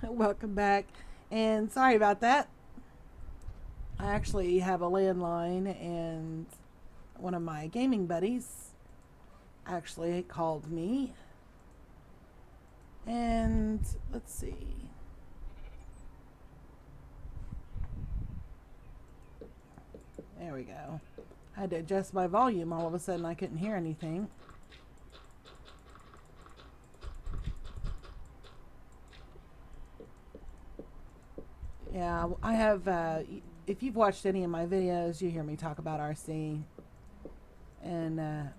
Welcome back. And sorry about that. I actually have a landline, and one of my gaming buddies actually called me. And let's see. There we go. I had to adjust my volume. All of a sudden, I couldn't hear anything. Yeah, I have. If you've watched any of my videos, you hear me talk about RC, and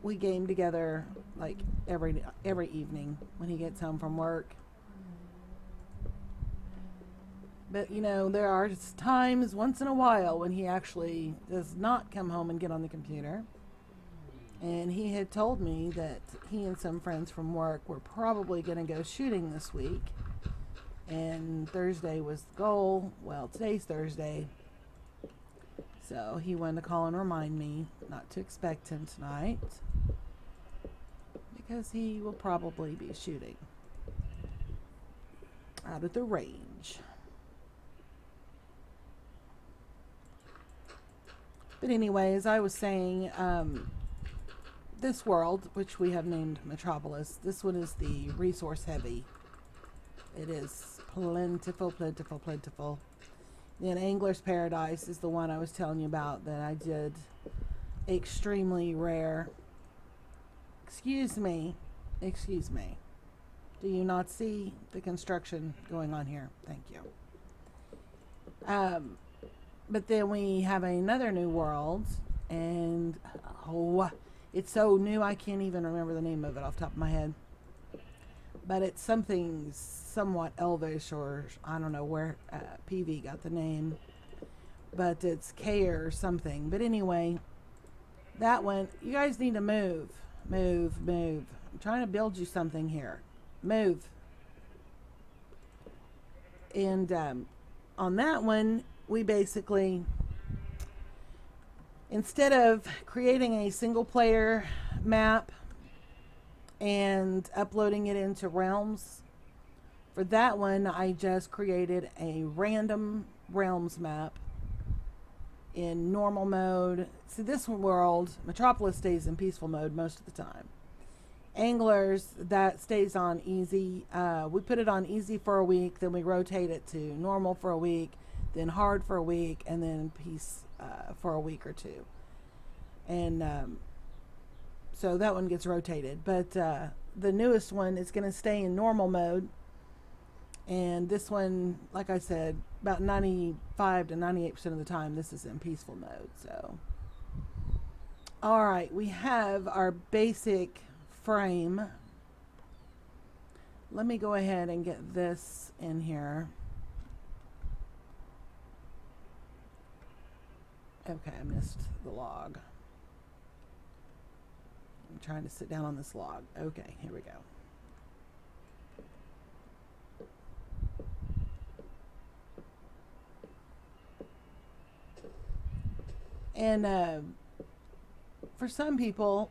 we game together like every evening when he gets home from work. But there are times once in a while when he actually does not come home and get on the computer. And he had told me that he and some friends from work were probably going to go shooting this week. And Thursday was the goal. Well, today's Thursday. So he wanted to call and remind me not to expect him tonight, because he will probably be shooting out of the range. But anyway, as I was saying, this world, which we have named Metropolis, this one is the resource heavy. It is plentiful, plentiful, plentiful. Then Angler's Paradise is the one I was telling you about that I did extremely rare. Excuse me. Excuse me. Do you not see the construction going on here? Thank you. But then we have another new world, and it's so new I can't even remember the name of it off the top of my head. But it's something somewhat elvish, or I don't know where PV got the name, but it's K or something. But anyway, that one, you guys need to move. Move, move. I'm trying to build you something here. Move. And on that one, we basically, instead of creating a single player map and uploading it into Realms, for that one I just created a random Realms map in normal mode. See, this world, Metropolis, stays in peaceful mode most of the time. Anglers, that stays on easy. We put it on easy for a week, then we rotate it to normal for a week, then hard for a week, and then peace for a week or two. And so that one gets rotated. But the newest one is going to stay in normal mode. And this one, like I said, about 95 to 98% of the time, this is in peaceful mode. So, all right, we have our basic frame. Let me go ahead and get this in here. Okay, I missed the log. I'm trying to sit down on this log. Okay, here we go. And for some people,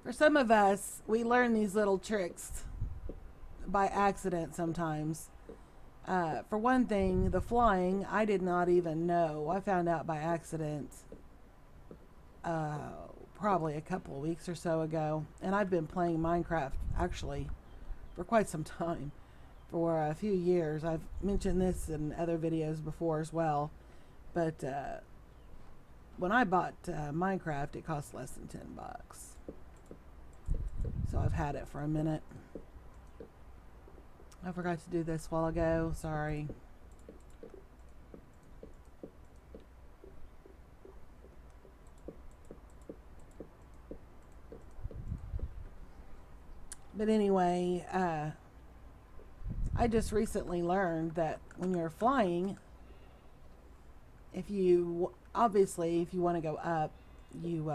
for some of us, we learn these little tricks by accident sometimes. For one thing, the flying, I did not even know. I found out by accident probably a couple of weeks or so ago. And I've been playing Minecraft actually for quite some time, for a few years. I've mentioned this in other videos before as well. But when I bought Minecraft, it cost less than $10. So I've had it for a minute. I forgot to do this a while ago. Sorry. But anyway, I just recently learned that when you're flying, if you want to go up, you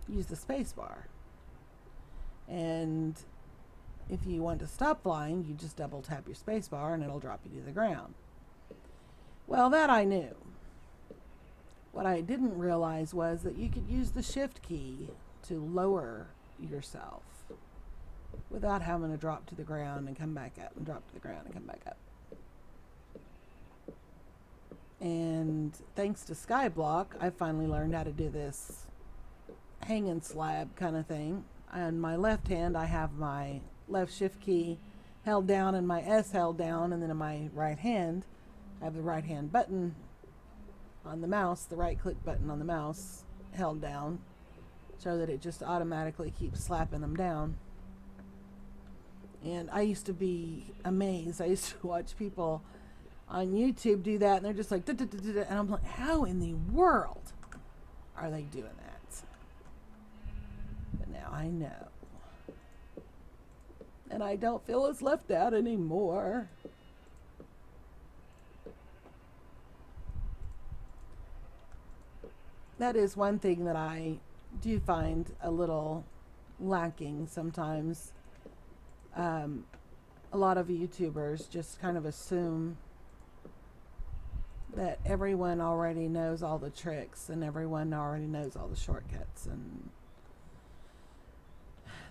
use the space bar. And if you want to stop flying, you just double tap your space bar and it'll drop you to the ground. Well, that I knew. What I didn't realize was that you could use the shift key to lower yourself. without having to drop to the ground and come back up and drop to the ground and come back up. And thanks to Skyblock, I finally learned how to do this hanging slab kind of thing. On my left hand, I have my left shift key held down and my S held down, and then in my right hand, I have the right hand button on the mouse, the right click button on the mouse held down, so that it just automatically keeps slapping them down. And I used to be amazed. I used to watch people on YouTube do that, and they're just like, da, da, da, da, da. And I'm like, how in the world are they doing that? But now I know. And I don't feel as left out anymore. That is one thing that I do find a little lacking sometimes. A lot of YouTubers just kind of assume that everyone already knows all the tricks and everyone already knows all the shortcuts, and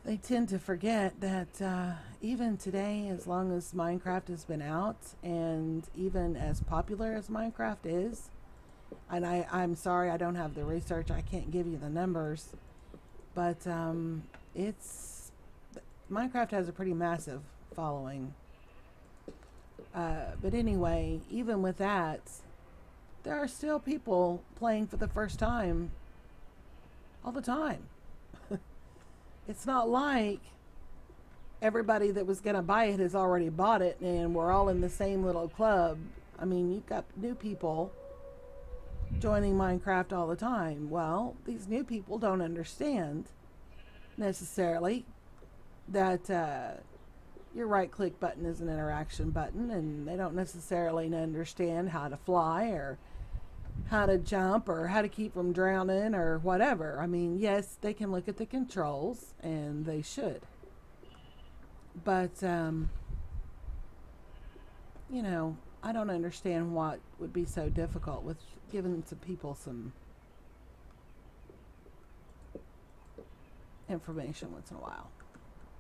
they tend to forget that even today, as long as Minecraft has been out, and even as popular as Minecraft is, and I'm sorry I don't have the research, I can't give you the numbers, but Minecraft has a pretty massive following. But anyway, even with that, there are still people playing for the first time all the time. It's not like everybody that was going to buy it has already bought it and we're all in the same little club. I mean, you've got new people joining Minecraft all the time. Well, these new people don't understand necessarily that your right click button is an interaction button, and they don't necessarily understand how to fly or how to jump or how to keep from drowning or whatever. I mean, yes, they can look at the controls, and they should. But, you know, I don't understand what would be so difficult with giving some people some information once in a while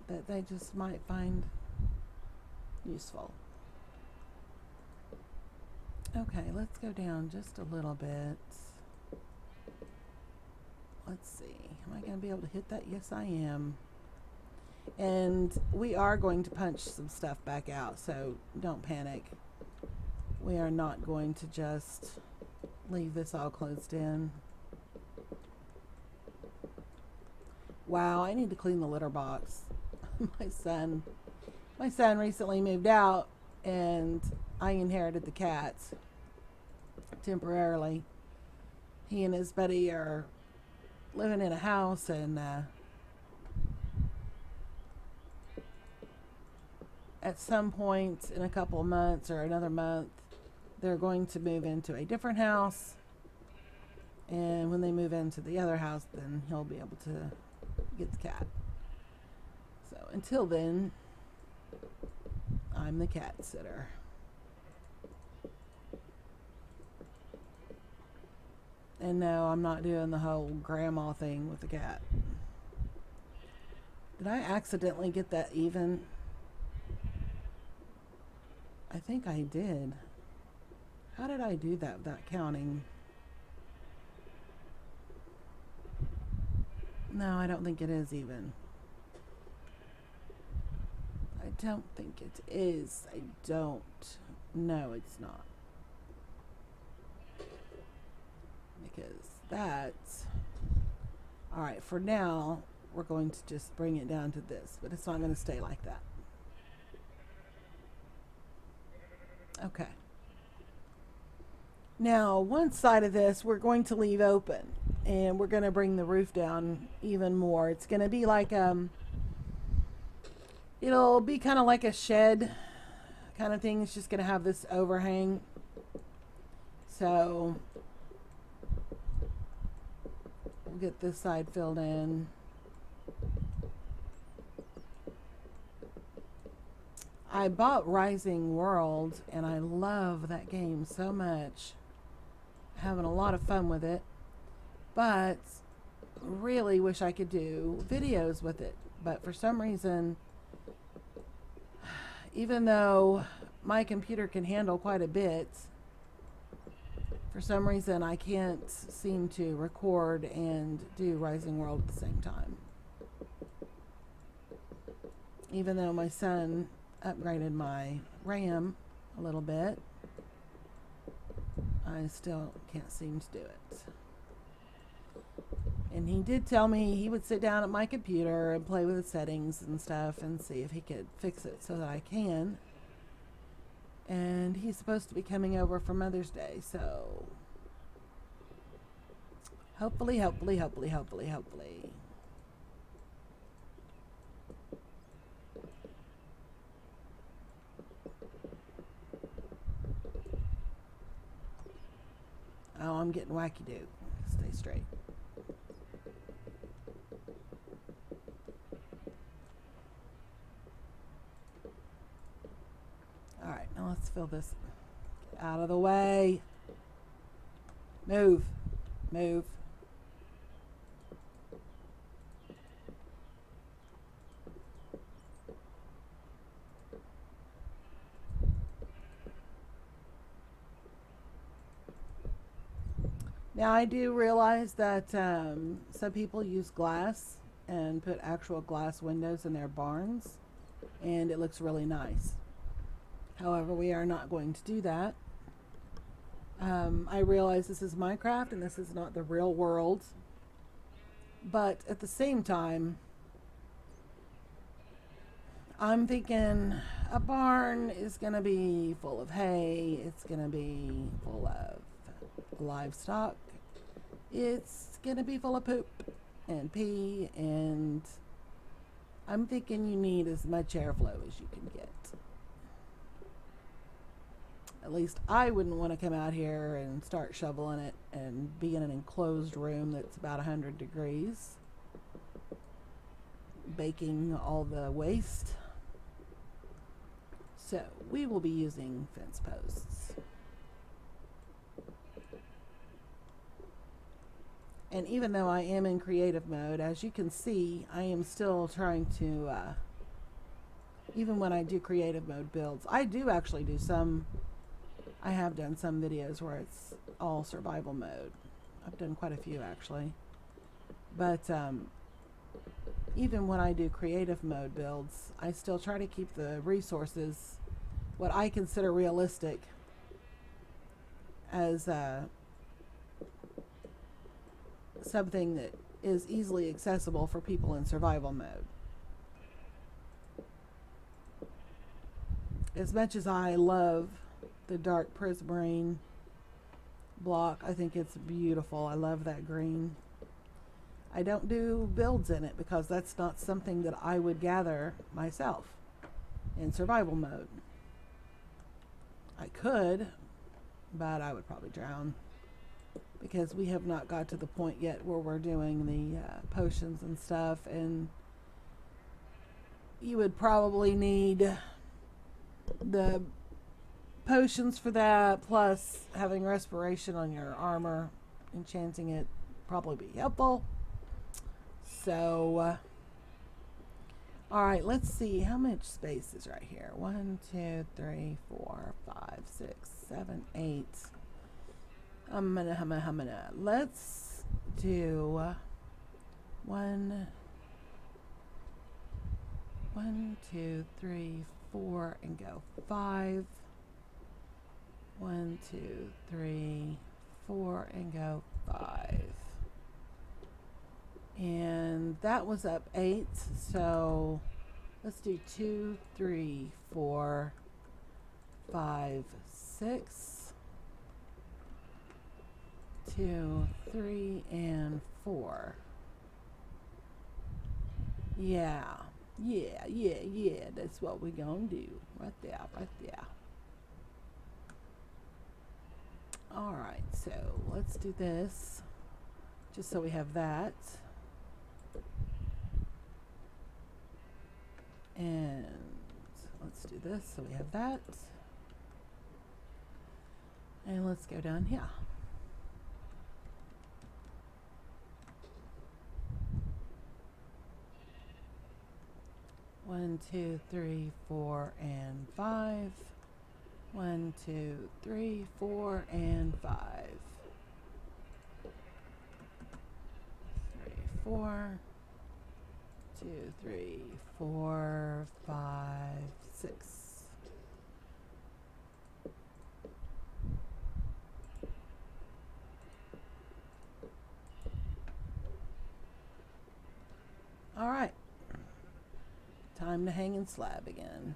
that they just might find useful. Okay, let's go down just a little bit. Let's see. Am I going to be able to hit that? Yes, I am. And we are going to punch some stuff back out, so don't panic. We are not going to just leave this all closed in. Wow, I need to clean the litter box. My son recently moved out, and I inherited the cats temporarily. He and his buddy are living in a house, and at some point in a couple of months or another month, they're going to move into a different house. And when they move into the other house, then he'll be able to get the cat. So until then, I'm the cat sitter. And no, I'm not doing the whole grandma thing with the cat. Did I accidentally get that even? I think I did. How did I do that without counting? No, I don't think it is even. I don't think it is. I don't. No, it's not. Because that's... Alright, for now, we're going to just bring it down to this. But it's not going to stay like that. Okay. Now, one side of this we're going to leave open. And we're going to bring the roof down even more. It's going to be like... It'll be kind of like a shed kind of thing. It's just going to have this overhang. So we'll get this side filled in. I bought Rising World, and I love that game so much. Having a lot of fun with it. But really wish I could do videos with it. But for some reason, even though my computer can handle quite a bit, for some reason I can't seem to record and do Rising World at the same time. Even though my son upgraded my RAM a little bit, I still can't seem to do it. And he did tell me he would sit down at my computer and play with the settings and stuff and see if he could fix it so that I can. And he's supposed to be coming over for Mother's Day, so hopefully. Oh, I'm getting wacky-doo. Stay straight. Alright, now let's fill this. Get out of the way. Move. Move. Now I do realize that some people use glass and put actual glass windows in their barns, and it looks really nice. However, we are not going to do that. I realize this is Minecraft and this is not the real world, but at the same time, I'm thinking a barn is going to be full of hay, it's going to be full of livestock, it's going to be full of poop and pee, and I'm thinking you need as much airflow as you can get. At least I wouldn't want to come out here and start shoveling it and be in an enclosed room that's about 100 degrees, baking all the waste. So we will be using fence posts. And even though I am in creative mode, as you can see, I am still trying to, even when I do creative mode builds, I do actually do some, I have done some videos where it's all survival mode. I've done quite a few actually. But even when I do creative mode builds, I still try to keep the resources, what I consider realistic, as something that is easily accessible for people in survival mode. As much as I love the dark prismarine block, I think it's beautiful. I love that green. I don't do builds in it because that's not something that I would gather myself in survival mode. I could, but I would probably drown, because we have not got to the point yet where we're doing the potions and stuff, and you would probably need the potions for that, plus having respiration on your armor, enchanting it probably be helpful. So alright, let's see how much space is right here. 1, 2, 3, 4, 5, 6, 7, 8. Let's do 1, 2, 3, 4, and go 5. 1, 2, 3, 4, and go 5. And that was up 8, so let's do 2, 3, 4, 5, 6. 2, 3, and 4. Yeah. That's what we're gonna do. Right there. Alright, so let's do this, just so we have that. And let's do this so we have that. And let's go down here. 1, 2, 3, 4, and 5. 1, 2, 3, 4, and 5. 3, 4. 2, 3, 4, 5, 6. All right. Time to hang and slab again.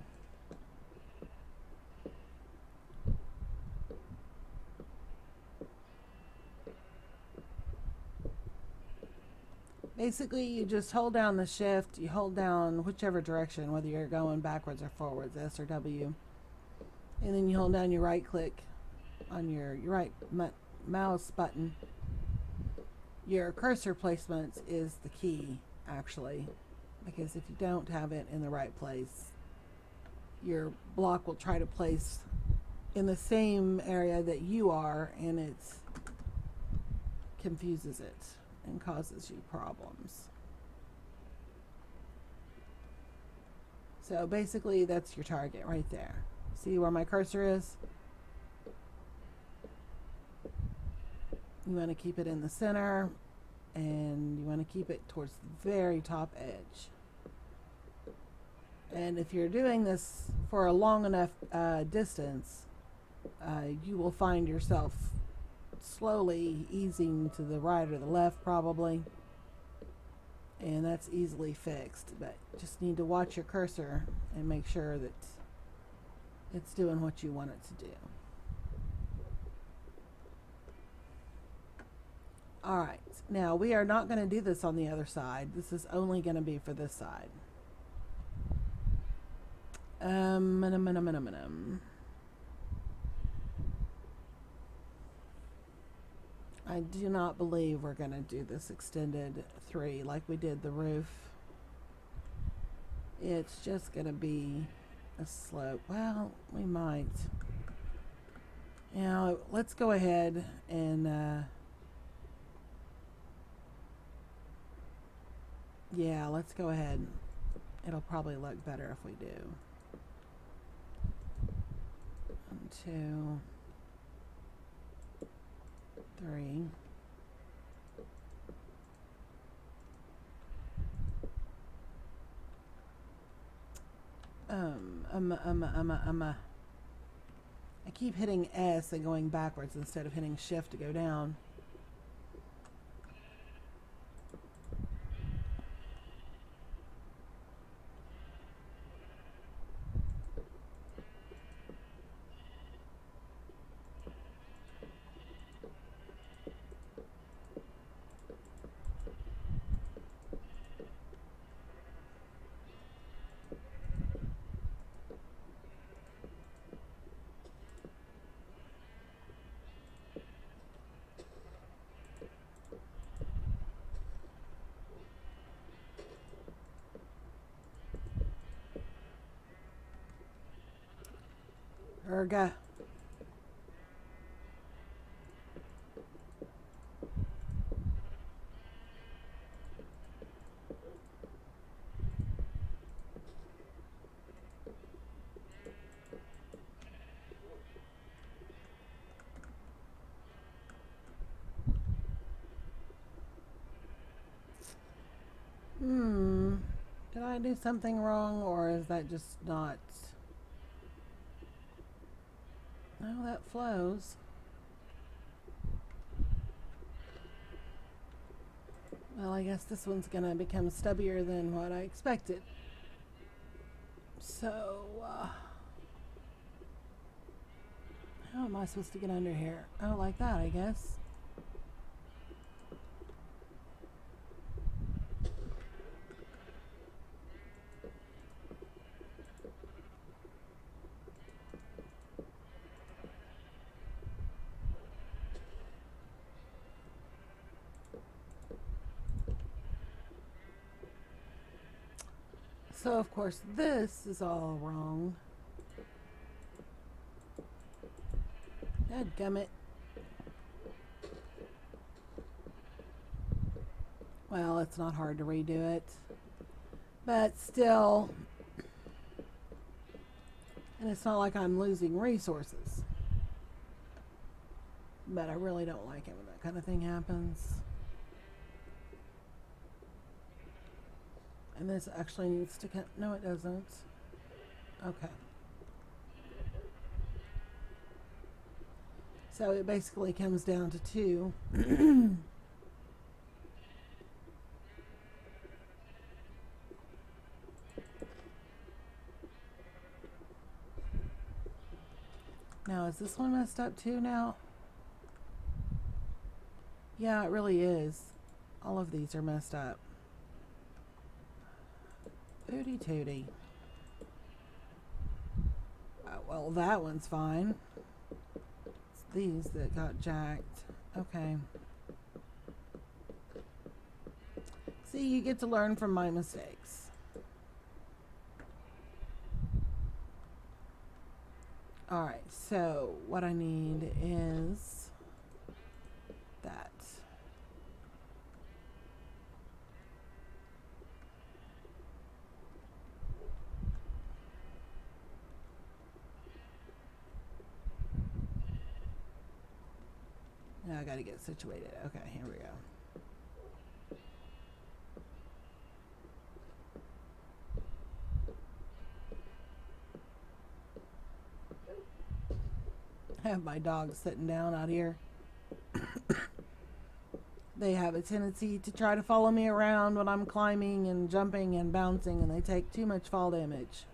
Basically, you just hold down the shift, you hold down whichever direction, whether you're going backwards or forwards, S or W, and then you hold down your right click on your right mouse button. Your cursor placement is the key, actually, because if you don't have it in the right place, your block will try to place in the same area that you are, and it confuses it and causes you problems. So basically, that's your target right there. See where my cursor is? You want to keep it in the center, and you want to keep it towards the very top edge. And if you're doing this for a long enough distance, you will find yourself slowly easing to the right or the left, probably. And that's easily fixed, but just need to watch your cursor and make sure that it's doing what you want it to do. Alright, now we are not going to do this on the other side. This is only going to be for this side. I do not believe we're going to do this extended 3 like we did the roof. It's just going to be a slope. Well, we might. Now, let's go ahead and yeah, let's go ahead. It'll probably look better if we do. 1, 2, 3. I keep hitting S and going backwards instead of hitting shift to go down. Erga. Did I do something wrong, or is that just not? No, that flows. Well, I guess this one's gonna become stubbier than what I expected. So, how am I supposed to get under here? Oh, like that, I guess. So, of course, this is all wrong. Dadgummit. Well, it's not hard to redo it. But still, And it's not like I'm losing resources. But I really don't like it when that kind of thing happens. And this actually needs to come. No, it doesn't. Okay. So it basically comes down to 2. Now, is this one messed up too now? Yeah, it really is. All of these are messed up. Booty tooty. Well, that one's fine. It's these that got jacked. Okay. See, you get to learn from my mistakes. Alright, so what I need is that. Now I gotta get situated. Okay, here we go. I have my dogs sitting down out here. They have a tendency to try to follow me around when I'm climbing and jumping and bouncing, and they take too much fall damage.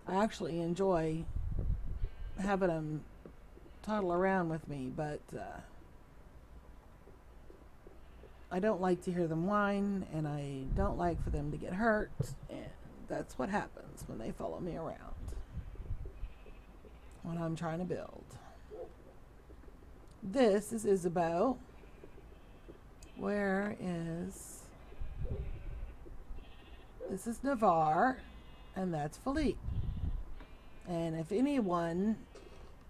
I actually enjoy having them toddle around with me, but I don't like to hear them whine, and I don't like for them to get hurt, and that's what happens when they follow me around when I'm trying to build. This is Isabeau. Where is... This is Navarre, and that's Philippe. And if anyone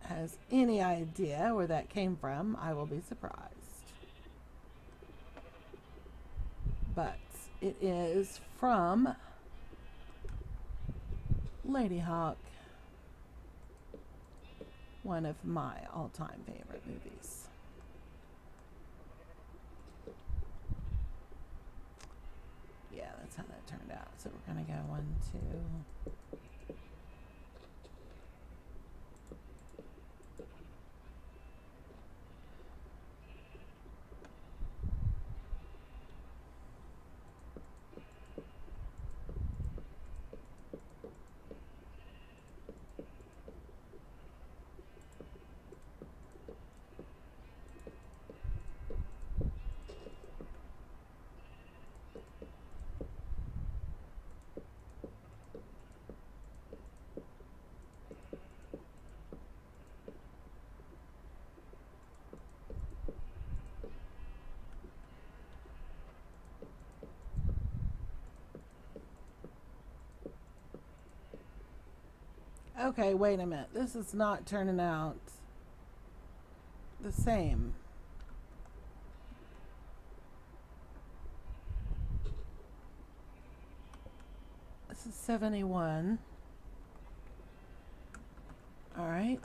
has any idea where that came from, I will be surprised. But it is from Lady Hawk, one of my all-time favorite movies. Yeah, that's how that turned out. So we're gonna go 1, 2. Okay, wait a minute. This is not turning out the same. This is 71. All right.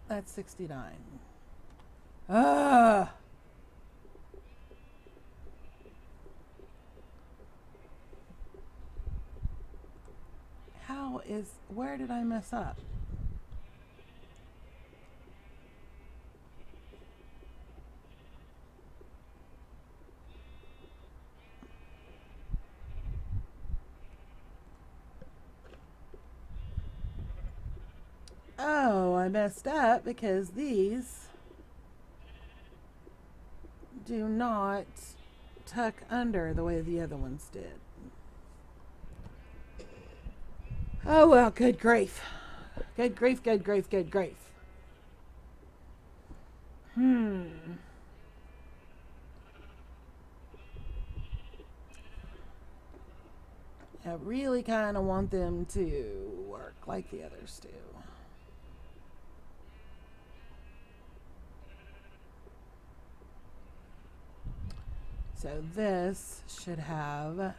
That's 69. Ah! Where did I mess up? Oh, I messed up because these do not tuck under the way the other ones did. Oh, well, good grief. Good grief, good grief, good grief. I really kind of want them to work like the others do. So this should have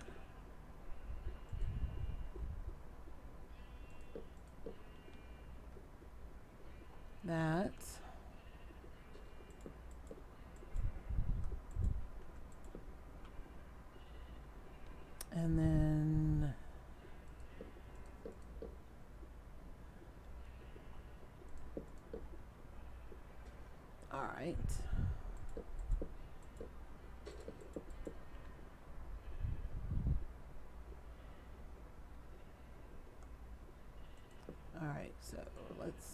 that. And then all right. All right, so let's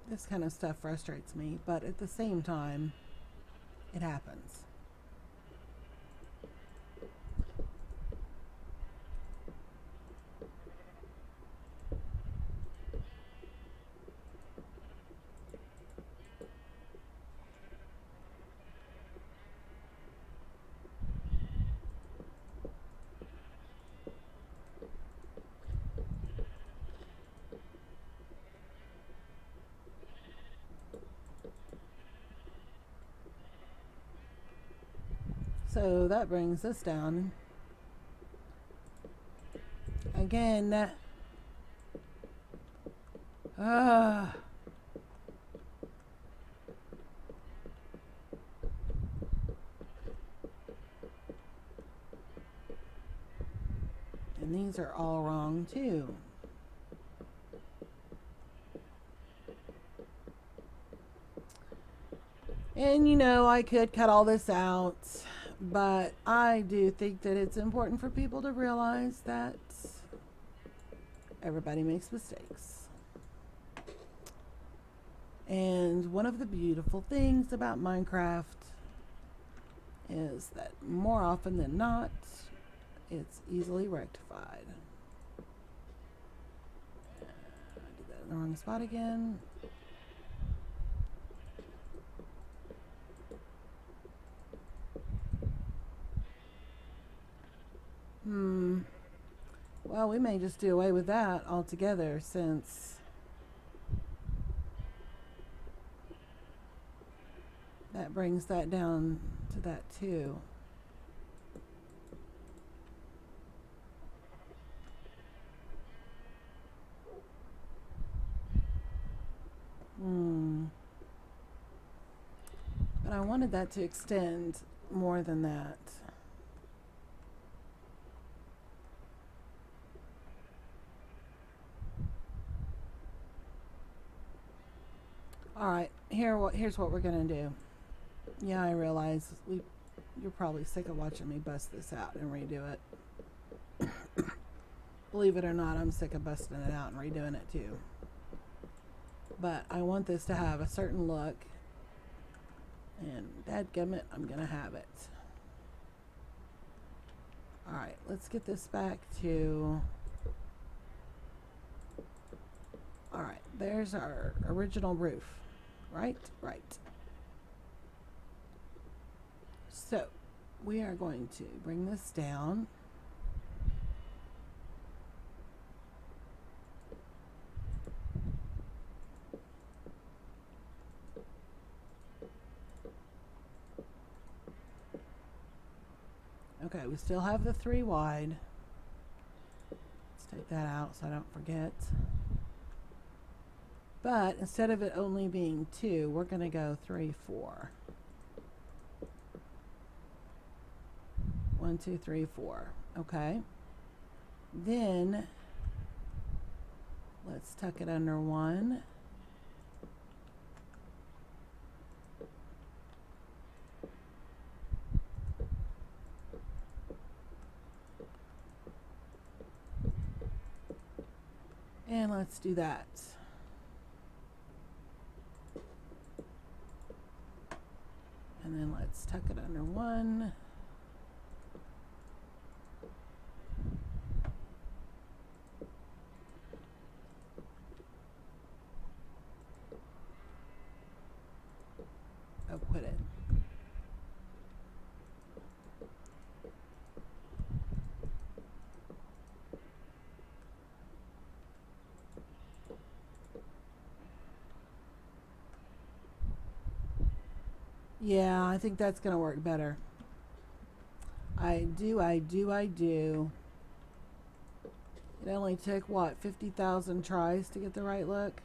this kind of stuff frustrates me, but at the same time, it happens. So that brings this down. Again, and these are all wrong too. And you know, I could cut all this out, but I do think that it's important for people to realize that everybody makes mistakes. And one of the beautiful things about Minecraft is that more often than not, it's easily rectified. I did that in the wrong spot again. Well, we may just do away with that altogether, since that brings that down to that too. But I wanted that to extend more than that. Alright, here's what we're going to do. Yeah, I realize you're probably sick of watching me bust this out and redo it. Believe it or not, I'm sick of busting it out and redoing it too. But I want this to have a certain look, and dadgummit, I'm going to have it. Alright, let's get this back to... Alright, there's our original roof. Right? Right. So, we are going to bring this down. Okay, we still have the 3 wide. Let's take that out so I don't forget. But instead of it only being 2, we're going to go 3, 4. 1, 2, 3, 4. Okay. Then let's tuck it under 1. And let's do that. And then let's tuck it under 1. Yeah, I think that's gonna work better. I do. It only took, what, 50,000 tries to get the right look?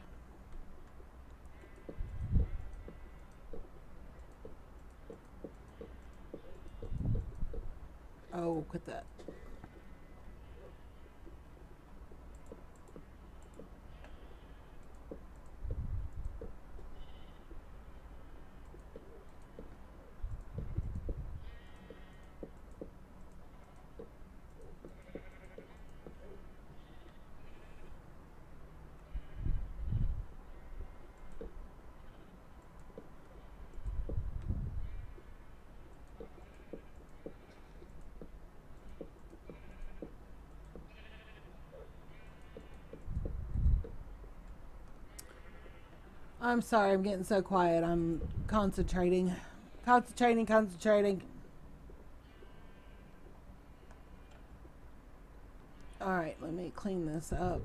Oh, quit that. I'm sorry, I'm getting so quiet. I'm concentrating. Concentrating. Alright, let me clean this up.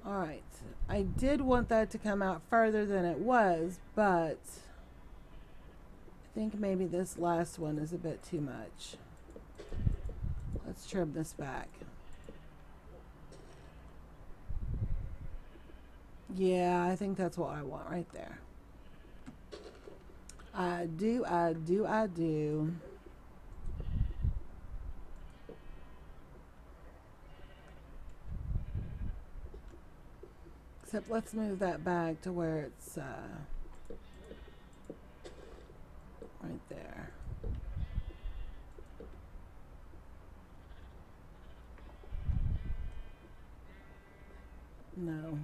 Alright, I did want that to come out further than it was, but I think maybe this last one is a bit too much. Let's trim this back. Yeah, I think that's what I want right there. I do. Except let's move that back to where it's right there. No.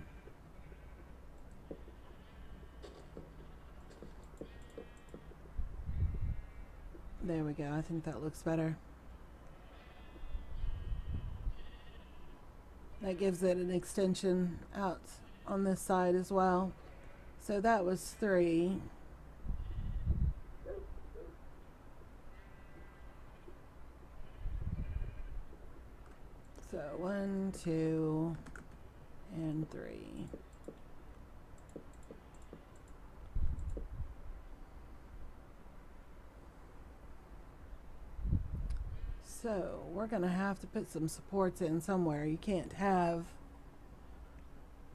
There we go. I think that looks better. That gives it an extension out on this side as well. So that was 3. So 1, 2, and 3. So we're gonna have to put some supports in somewhere. You can't have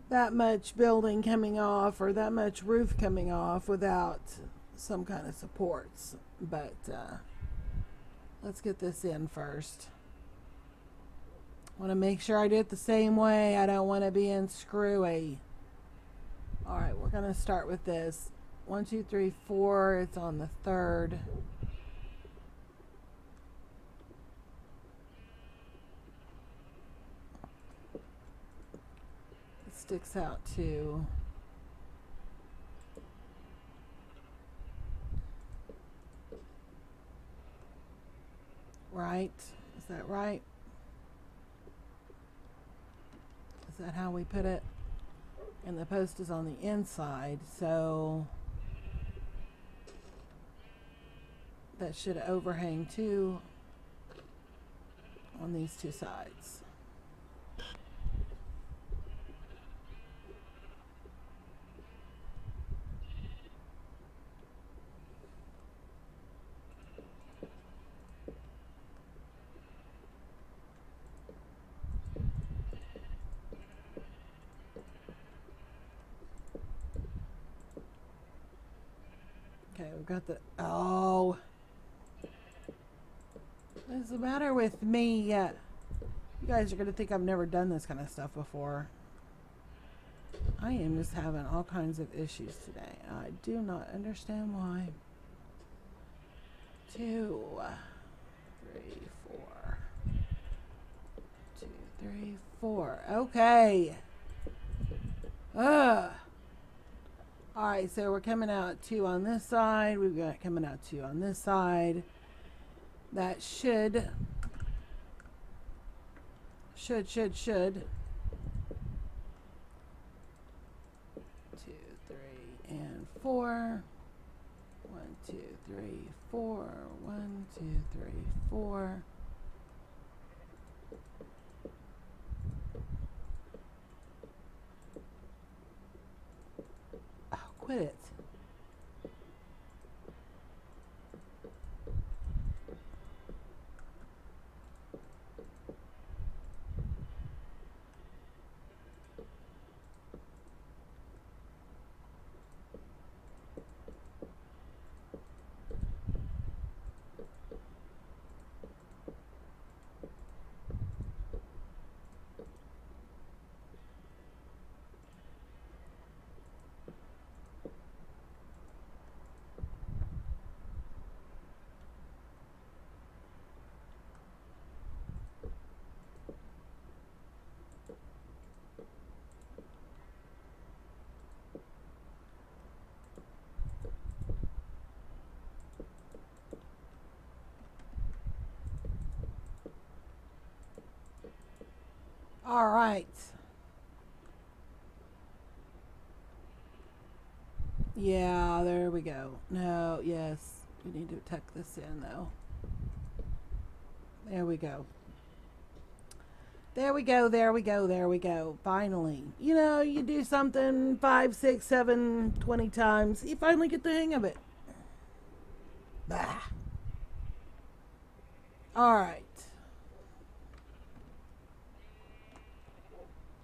that much building coming off or that much roof coming off without some kind of supports. But let's get this in first. I want to make sure I do it the same way. I don't want to be in screwy. Alright, we're gonna start with this. 1, 2, 3, 4. It's on the 3rd. Sticks out too. Right? Is that right? Is that how we put it? And the post is on the inside, so that should overhang too on these 2 sides. Okay, we've got the... Oh. What's the matter with me? You guys are going to think I've never done this kind of stuff before. I am just having all kinds of issues today. I do not understand why. 2, 3, 4. 2, 3, 4. Okay. Ugh. Alright, so we're coming out 2 on this side. We've got coming out 2 on this side. That should 2, 3, and 4. 1, 2, 3, 4. 1, 2, 3, 4. Oh, quit it. All right. Yeah, there we go. No, yes. We need to tuck this in, though. There we go. There we go, there we go, there we go. Finally. You know, you do something 5, 6, 7, 20 times, you finally get the hang of it. Bah. Alright.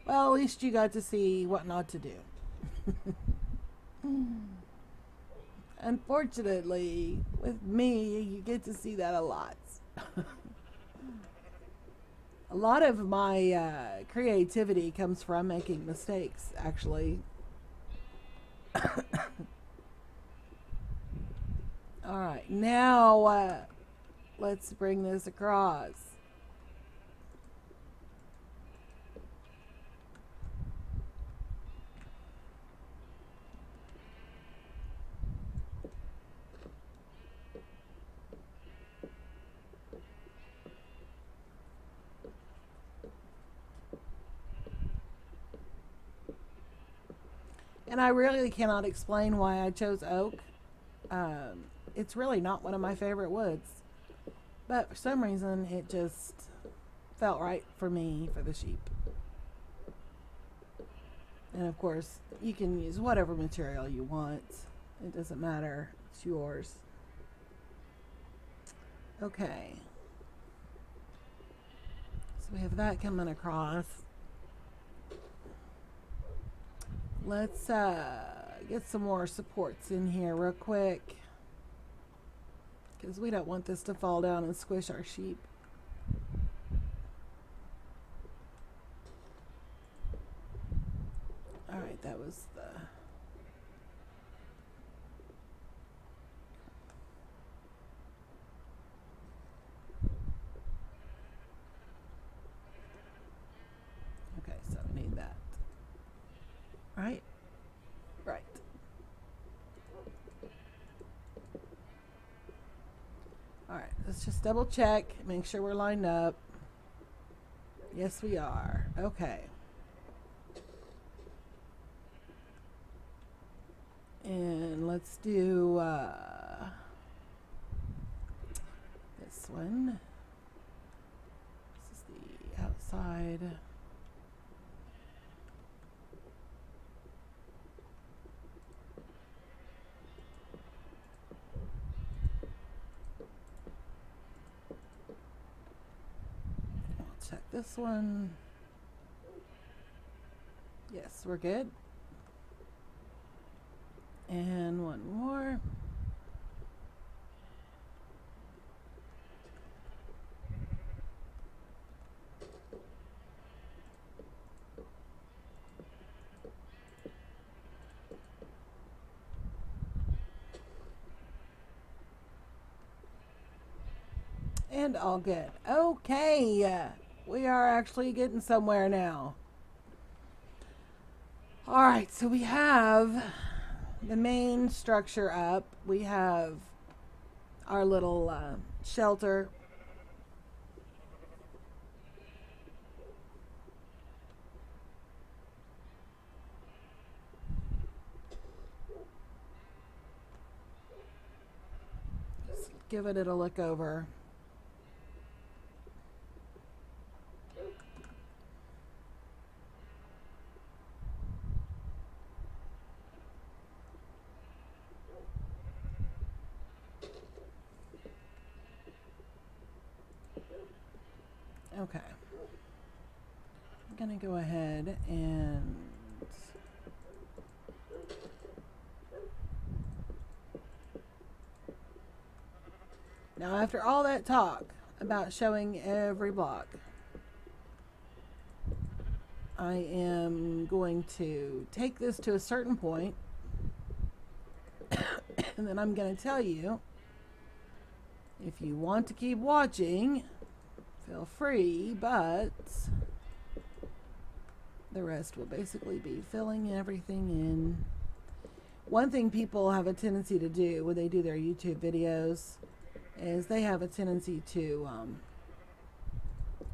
Well, at least you got to see what not to do. Unfortunately, with me, you get to see that a lot. A lot of my creativity comes from making mistakes, actually. Alright, now let's bring this across. And I really cannot explain why I chose oak. It's really not one of my favorite woods. But for some reason, it just felt right for me for the sheep. And of course, you can use whatever material you want. It doesn't matter. It's yours. Okay. So we have that coming across. Let's get some more supports in here real quick, because we don't want this to fall down and squish our sheep. Alright, that was the... Okay, so we need that. Right? Right. Alright, let's just double check, make sure we're lined up. Yes, we are. Okay. And let's do this one. This is the outside. Check this one. Yes, we're good. And one more. And all good. Okay. We are actually getting somewhere now. Alright, so we have the main structure up. We have our little shelter. Just giving it a look over. Okay. I'm going to go ahead and now, after all that talk about showing every block, I am going to take this to a certain point and then I'm going to tell you, if you want to keep watching, feel free, but the rest will basically be filling everything in. One thing people have a tendency to do when they do their YouTube videos is they have a tendency to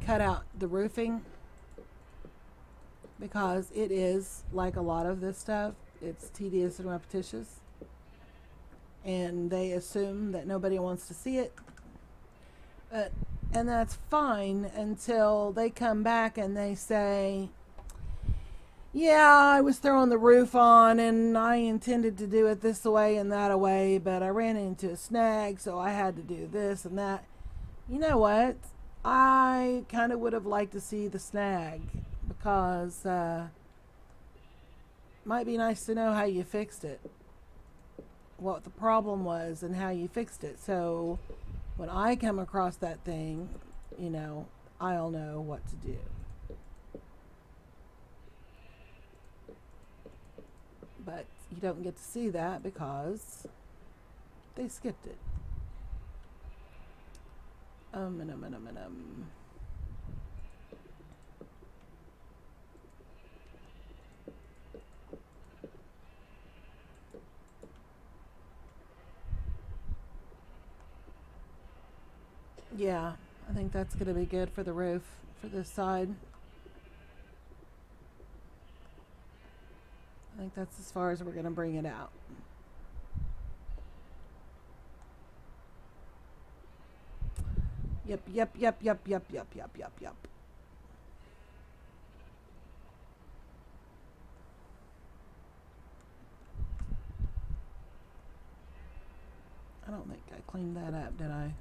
cut out the roofing because it is, like a lot of this stuff, it's tedious and repetitious. And they assume that nobody wants to see it. And that's fine until they come back and they say, yeah, I was throwing the roof on and I intended to do it this way and that way, but I ran into a snag, so I had to do this and that. You know what? I kind of would have liked to see the snag, because might be nice to know how you fixed it, what the problem was and how you fixed it. So when I come across that thing, I'll know what to do. But you don't get to see that because they skipped it. Yeah, I think that's going to be good for the roof, for this side. I think that's as far as we're going to bring it out. Yep. I don't think I cleaned that up, did I?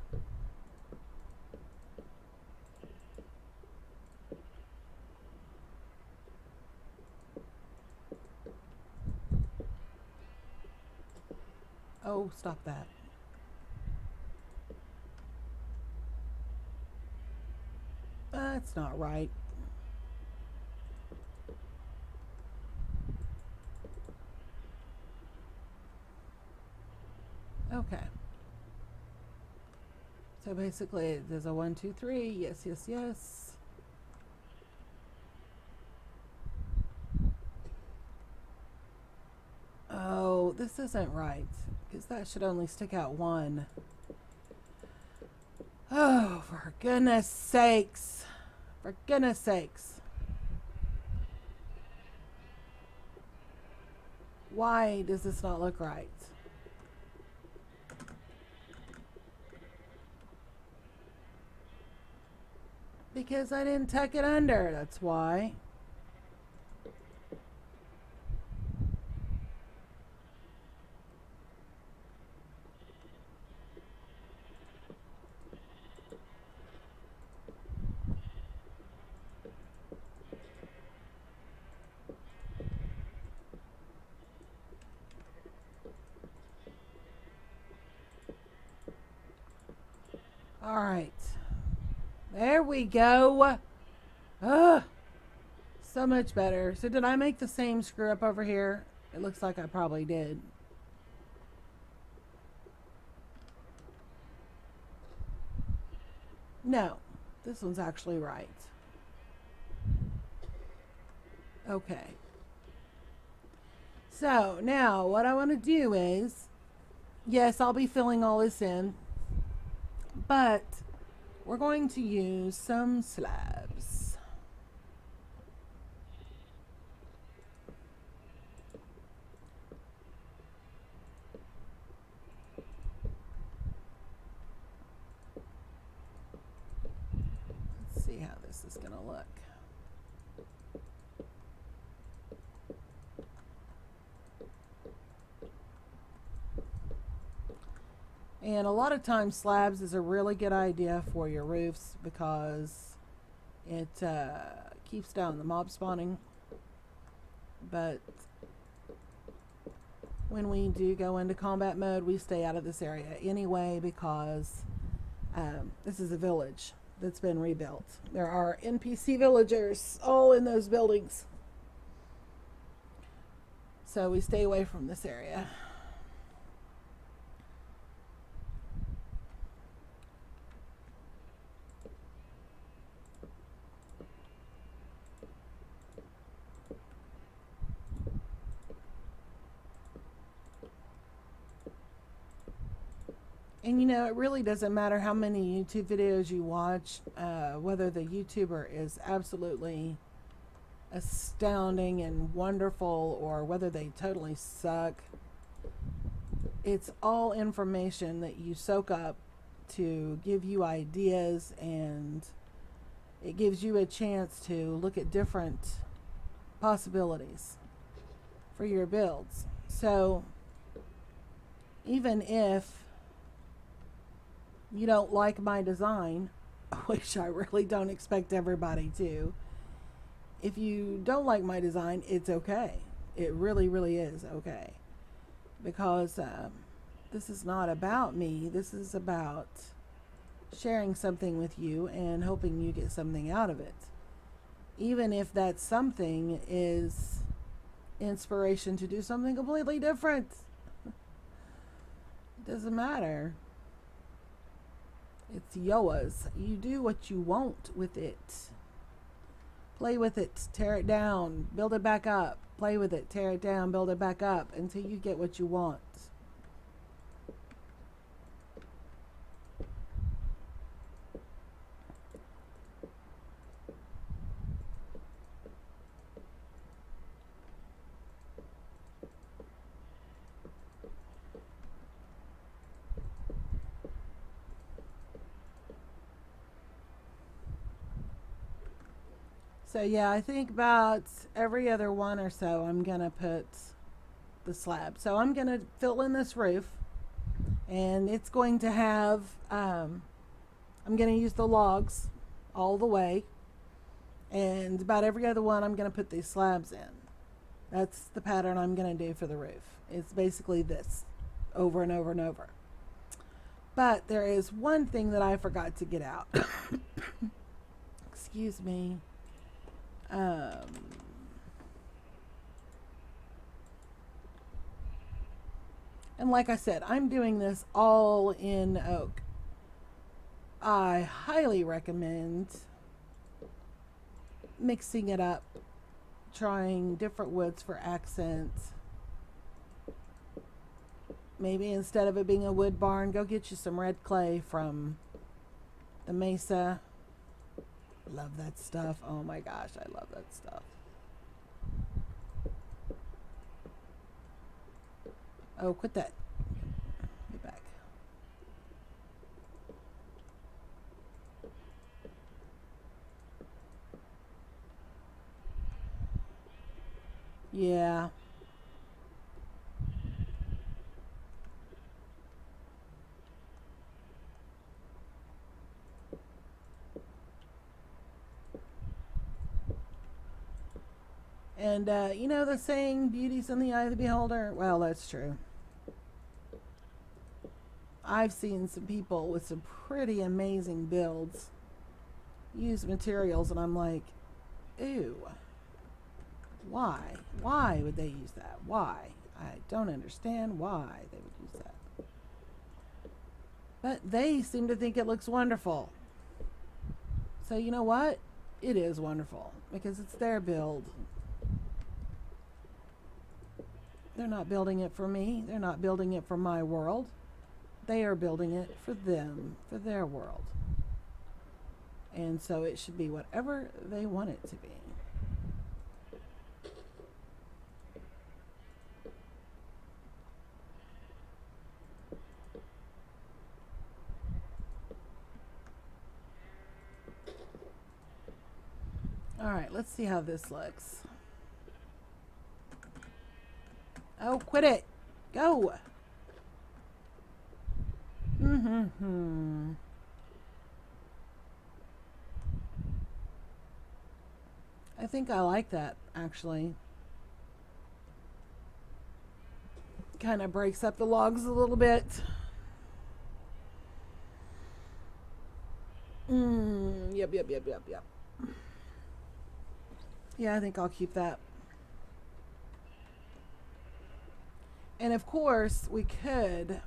Oh, stop that. That's not right. Okay. So basically, there's a 1, 2, 3. Yes. Oh, this isn't right, because that should only stick out one. Oh, for goodness sakes. For goodness sakes. Why does this not look right? Because I didn't tuck it under, that's why. All right. There we go. Ugh. So much better. So did I make the same screw up over here? It looks like I probably did. No. This one's actually right. Okay. So now what I want to do is, yes, I'll be filling all this in, but we're going to use some slabs. Let's see how this is going to look. And a lot of times slabs is a really good idea for your roofs because it keeps down the mob spawning. But when we do go into combat mode, we stay out of this area anyway because this is a village that's been rebuilt. There are NPC villagers all in those buildings. So we stay away from this area. And it really doesn't matter how many YouTube videos you watch, whether the YouTuber is absolutely astounding and wonderful or whether they totally suck. It's all information that you soak up to give you ideas, and it gives you a chance to look at different possibilities for your builds. So even if you don't like my design, which I really don't expect everybody to, if you don't like my design, it's okay. It really, really is okay. Because this is not about me. This is about sharing something with you and hoping you get something out of it. Even if that something is inspiration to do something completely different. It doesn't matter. It's yours. You do what you want with it. Play with it, tear it down, build it back up. Play with it, tear it down, build it back up until you get what you want. So yeah, I think about every other one or so I'm gonna put the slab. So I'm gonna fill in this roof, and it's going to have I'm gonna use the logs all the way, and about every other one I'm gonna put these slabs in. That's the pattern I'm gonna do for the roof. It's basically this over and over and over. But there is one thing that I forgot to get out. Excuse me. And like I said, I'm doing this all in oak. I highly recommend mixing it up, trying different woods for accents. Maybe instead of it being a wood barn, go get you some red clay from the Mesa. Love that stuff. Oh my gosh, I love that stuff. Oh, quit that. Get back. Yeah. And, you know the saying, beauty's in the eye of the beholder? Well, that's true. I've seen some people with some pretty amazing builds use materials, and I'm like, ew. Why? Why would they use that? Why? I don't understand why they would use that. But they seem to think it looks wonderful. So you know what? It is wonderful because it's their build. They're not building it for me. They're not building it for my world. They are building it for them, for their world. And so it should be whatever they want it to be. All right, let's see how this looks. Oh, quit it. Go. I think I like that, actually. Kind of breaks up the logs a little bit. Yep. Yeah, I think I'll keep that. And of course, we could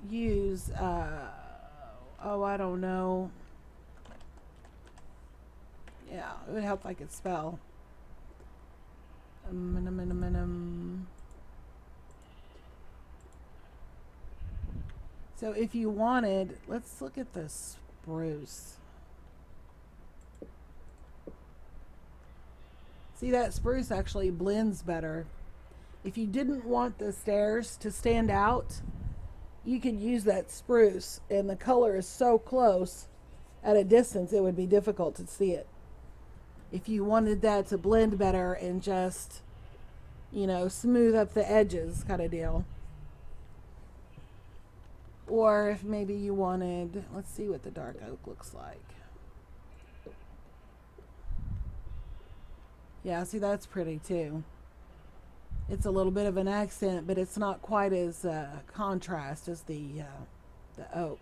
use, oh, I don't know. Yeah, it would help if I could spell. So if you wanted, let's look at the spruce. See, that spruce actually blends better. If you didn't want the stairs to stand out, you could use that spruce, and the color is so close at a distance it would be difficult to see it. If you wanted that to blend better and just, smooth up the edges kind of deal. Or if maybe you wanted, let's see what the dark oak looks like. Yeah, see, that's pretty too. It's a little bit of an accent, but it's not quite as contrast as the oak.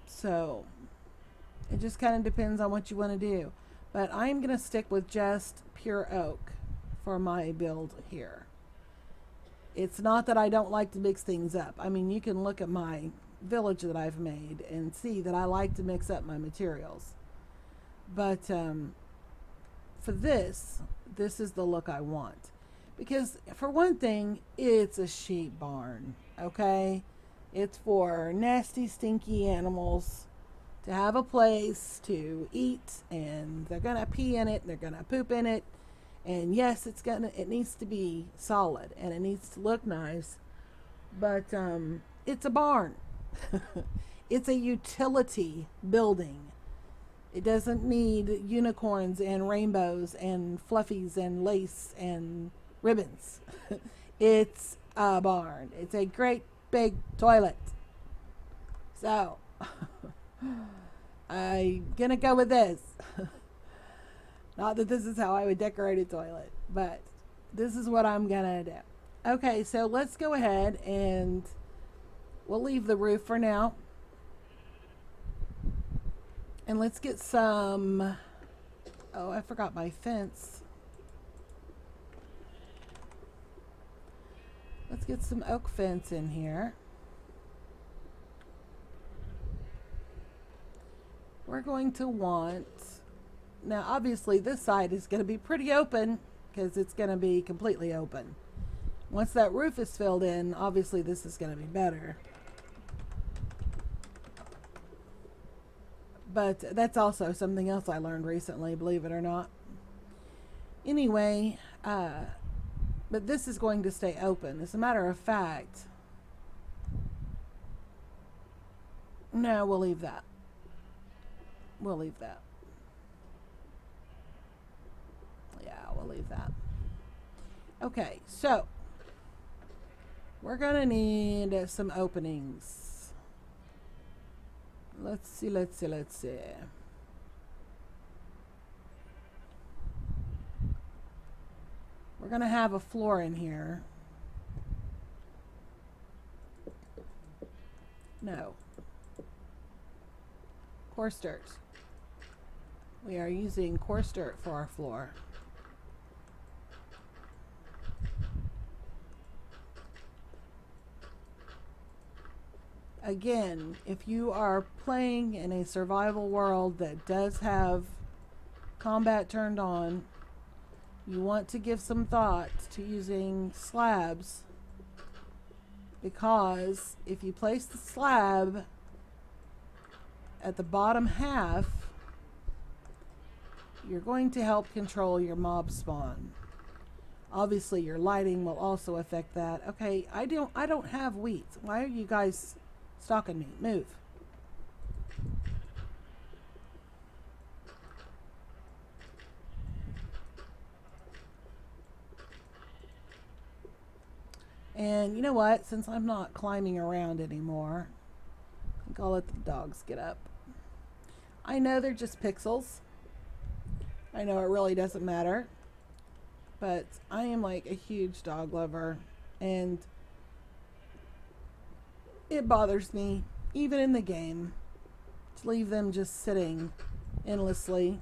So it just kind of depends on what you want to do. But I'm going to stick with just pure oak for my build here. It's not that I don't like to mix things up. I mean, you can look at my village that I've made and see that I like to mix up my materials. But for this is the look I want. Because for one thing, it's a sheep barn, okay? It's for nasty, stinky animals to have a place to eat, and they're gonna pee in it, they're gonna poop in it. And yes, it needs to be solid and it needs to look nice, but it's a barn. It's a utility building. It doesn't need unicorns and rainbows and fluffies and lace and ribbons. It's a barn. It's a great big toilet. So I'm gonna go with this. Not that this is how I would decorate a toilet, but this is what I'm gonna do. Okay, so let's go ahead and we'll leave the roof for now. And let's get some, oh, I forgot my fence. Let's get some oak fence in here. We're going to want, now obviously this side is going to be pretty open because it's going to be completely open. Once that roof is filled in, obviously this is going to be better. But that's also something else I learned recently, believe it or not. Anyway, but this is going to stay open. As a matter of fact, no, we'll leave that. We'll leave that. Yeah, we'll leave that. Okay, so we're gonna need some openings. Let's see. We're gonna have a floor in here. No. Coarse dirt. We are using coarse dirt for our floor. Again, if you are playing in a survival world that does have combat turned on, you want to give some thought to using slabs, because if you place the slab at the bottom half, you're going to help control your mob spawn. Obviously your lighting will also affect that. Okay, I don't have wheat. Why are you guys stalking me? Move. And you know what? Since I'm not climbing around anymore, I think I'll let the dogs get up. I know they're just pixels. I know it really doesn't matter. But I am like a huge dog lover. And it bothers me, even in the game, to leave them just sitting endlessly.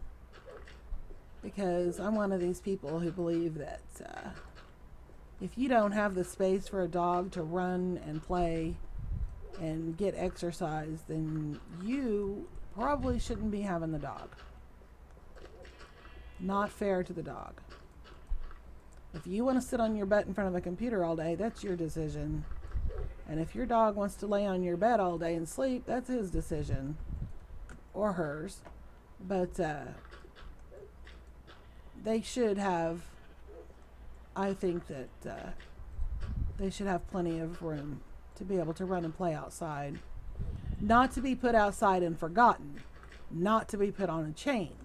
Because I'm one of these people who believe that if you don't have the space for a dog to run and play and get exercise, then you probably shouldn't be having the dog. Not fair to the dog. If you want to sit on your butt in front of a computer all day, that's your decision. And if your dog wants to lay on your bed all day and sleep, that's his decision. Or hers. But they should have, I think that they should have plenty of room to be able to run and play outside. Not to be put outside and forgotten. Not to be put on a chain.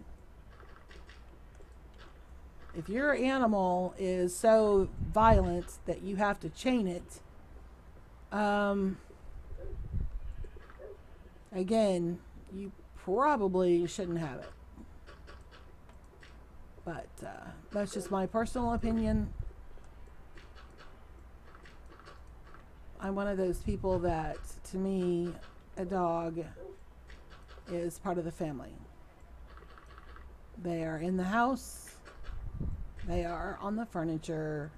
If your animal is so violent that you have to chain it, again, you probably shouldn't have it. But that's just my personal opinion. I'm one of those people that, to me, a dog is part of the family. They are in the house. They are on the furniture.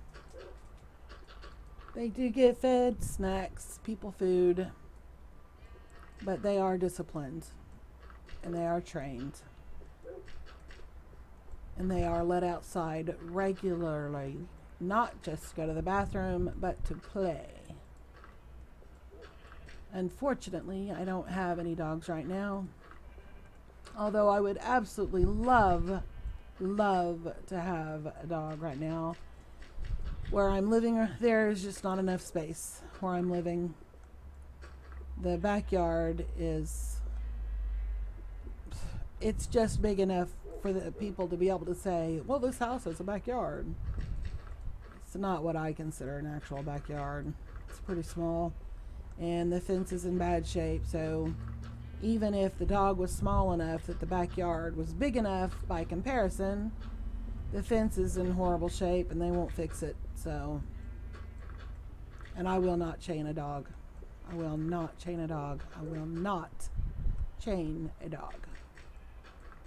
They do get fed snacks, people food, but they are disciplined and they are trained and they are let outside regularly, not just to go to the bathroom, but to play. Unfortunately, I don't have any dogs right now, although I would absolutely love to have a dog right now. Where I'm living, there's just not enough space where I'm living. The backyard is, it's just big enough for the people to be able to say, well, this house has a backyard. It's not what I consider an actual backyard. It's pretty small, and the fence is in bad shape, so even if the dog was small enough that the backyard was big enough by comparison, the fence is in horrible shape and they won't fix it. So, and I will not chain a dog. I will not chain a dog. I will not chain a dog.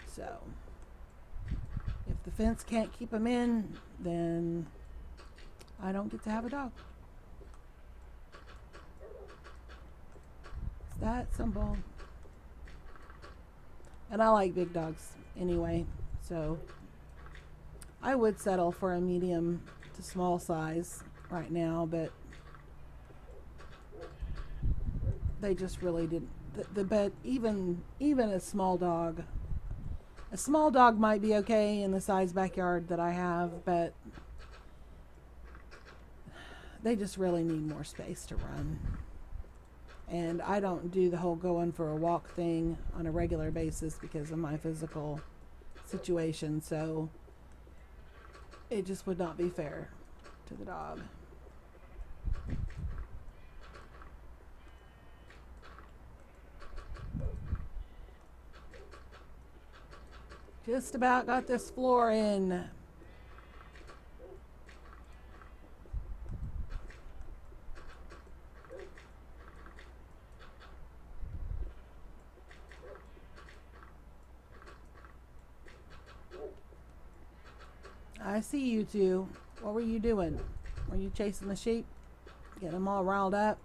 So, if the fence can't keep them in, then I don't get to have a dog. It's that simple. And I like big dogs anyway, so I would settle for a medium to small size right now, but they just really didn't. But even a small dog might be okay in the size backyard that I have, but they just really need more space to run. And I don't do the whole going for a walk thing on a regular basis because of my physical situation. So it just would not be fair to the dog. Just about got this floor in. I see you two. What were you doing? Were you chasing the sheep? Getting them all riled up?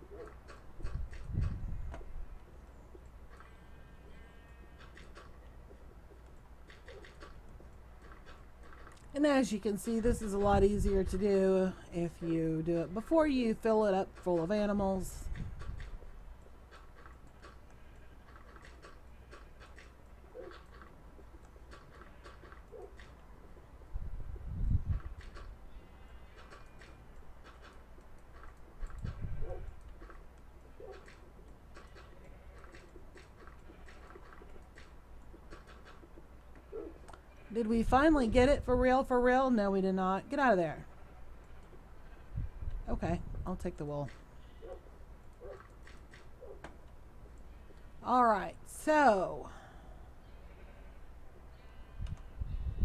And as you can see, this is a lot easier to do if you do it before you fill it up full of animals. Did we finally get it for real, for real? No, we did not. Get out of there. Okay, I'll take the wool. Alright, so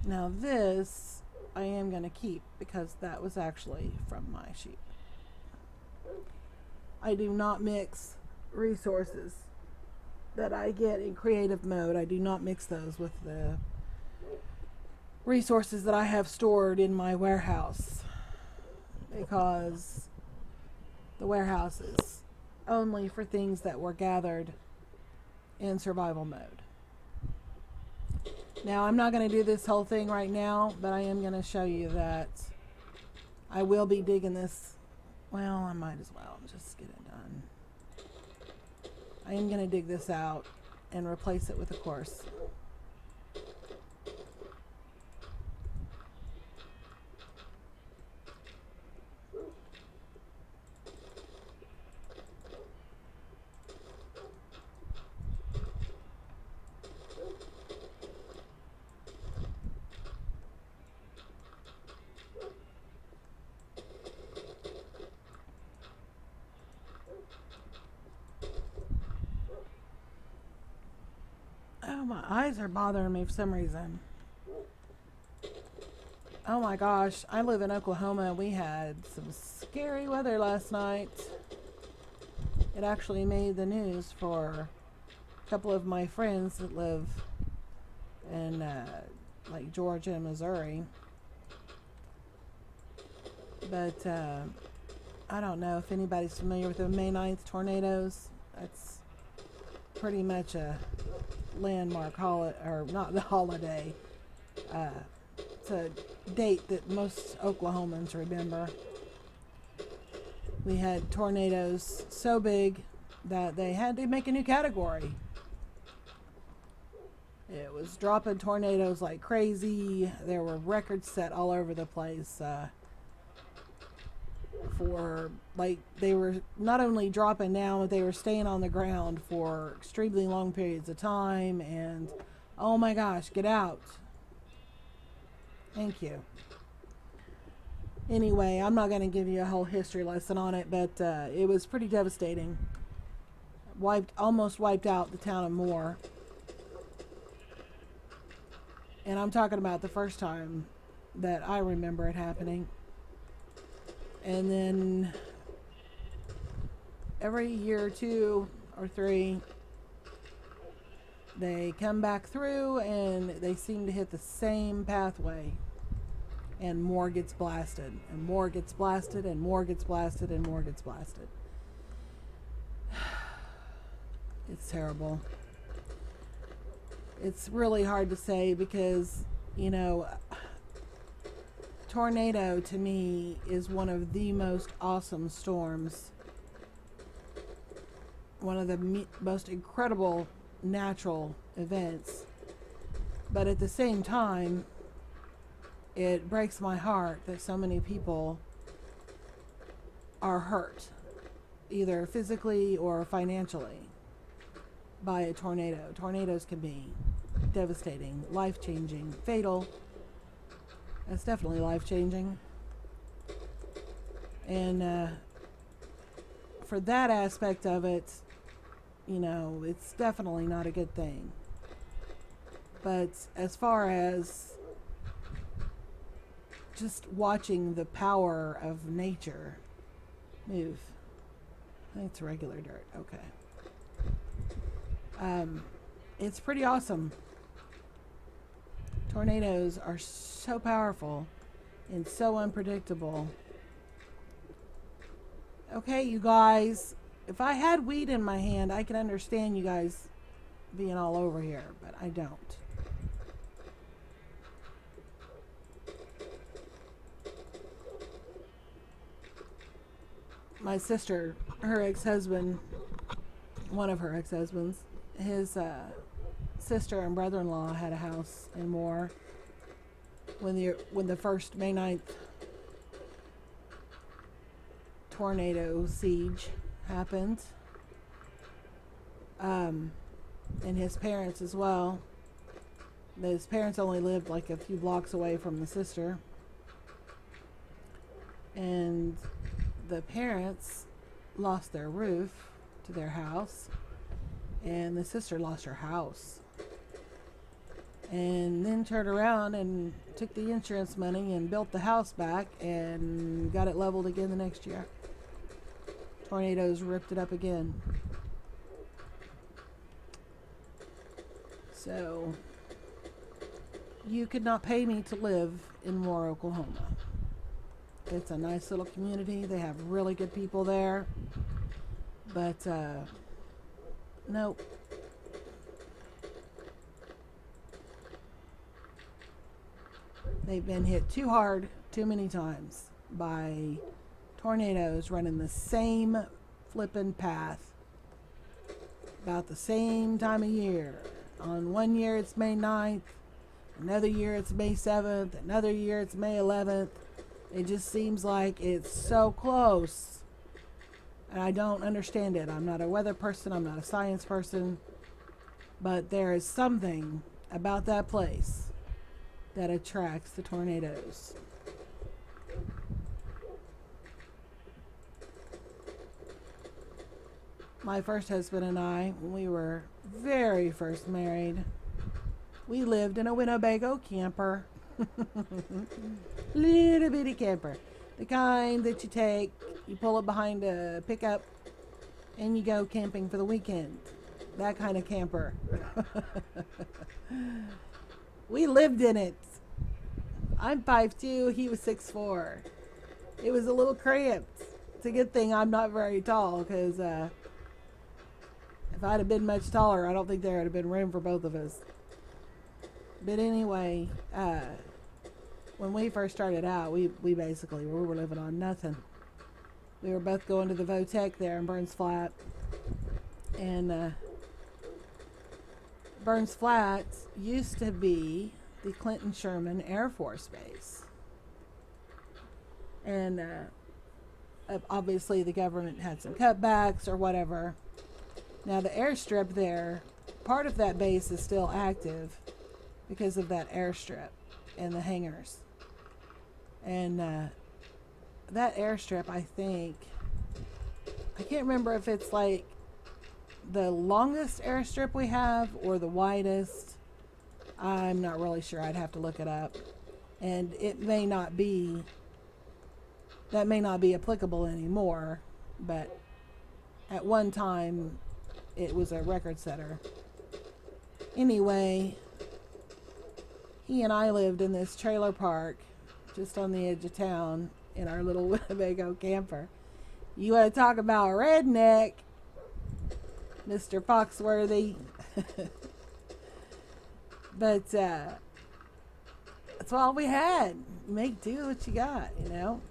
now this I am going to keep because that was actually from my sheep. I do not mix resources that I get in creative mode. I do not mix those with the resources that I have stored in my warehouse because the warehouse is only for things that were gathered in survival mode. Now, I'm not going to do this whole thing right now, but I am going to show you that I will be digging this. Well, I might as well just get it done. I am going to dig this out and replace it with a coarse. My eyes are bothering me for some reason. Oh my gosh, I live in Oklahoma. We had some scary weather last night. It actually made the news for a couple of my friends that live in like Georgia and Missouri. But I don't know if anybody's familiar with the May 9th tornadoes. That's pretty much a landmark holiday, or not the holiday. It's a date that most Oklahomans remember. We had tornadoes so big that they had to make a new category. It was dropping tornadoes like crazy. There were records set all over the place. For like, they were not only dropping down, but they were staying on the ground for extremely long periods of time. And oh my gosh, get out. Thank you. Anyway, I'm not going to give you a whole history lesson on it, but it was pretty devastating. Almost wiped out the town of Moore. And I'm talking about the first time that I remember it happening. And then every year or 2 or 3, they come back through and they seem to hit the same pathway. And more gets blasted, and more gets blasted, and more gets blasted, and more gets blasted. It's terrible. It's really hard to say because, you know, tornado to me is one of the most awesome storms. One of the most incredible natural events. But at the same time, it breaks my heart that so many people are hurt, either physically or financially, by a tornado. Tornadoes can be devastating, life-changing, fatal. It's definitely life-changing. And for that aspect of it, you know, it's definitely not a good thing. But as far as just watching the power of nature move. I think it's regular dirt. Okay. It's pretty awesome. Tornadoes are so powerful and so unpredictable. Okay, you guys, if I had weed in my hand, I could understand you guys being all over here, but I don't. My sister, her ex-husband, one of her ex-husbands, his sister and brother-in-law had a house in Moore when the first May 9th tornado siege happened. And his parents as well. His parents only lived like a few blocks away from the sister. And the parents lost their roof to their house, and the sister lost her house, and then turned around and took the insurance money and built the house back and got it leveled again the next year. Tornadoes ripped it up again. So you could not pay me to live in Moore, Oklahoma. It's a nice little community. They have really good people there. But, nope. They've been hit too hard, too many times by tornadoes running the same flippin' path about the same time of year. On one year it's May 9th, another year it's May 7th, another year it's May 11th. It just seems like it's so close. And I don't understand it. I'm not a weather person. I'm not a science person. But there is something about that place that attracts the tornadoes. My first husband and I, when we were very first married, We lived in a Winnebago camper. Little bitty camper. The kind that you pull it behind a pickup, and you go camping for the weekend. That kind of camper. We lived in it. I'm 5'2", he was 6'4". It was a little cramped. It's a good thing I'm not very tall, because if I'd have been much taller, I don't think there would have been room for both of us. But anyway, when we first started out, we were living on nothing. We were both going to the Votech there in Burns Flat. And Burns Flat used to be the Clinton Sherman Air Force Base. And obviously the government had some cutbacks or whatever. Now the airstrip there, part of that base is still active because of that airstrip and the hangars. And that airstrip, I can't remember if it's like the longest airstrip we have or the widest. I'm not really sure. I'd have to look it up. And that may not be applicable anymore, but at one time it was a record setter. Anyway, he and I lived in this trailer park just on the edge of town in our little Winnebago camper. You want to talk about redneck, Mr. Foxworthy. But that's all we had. Make do what you got, you know.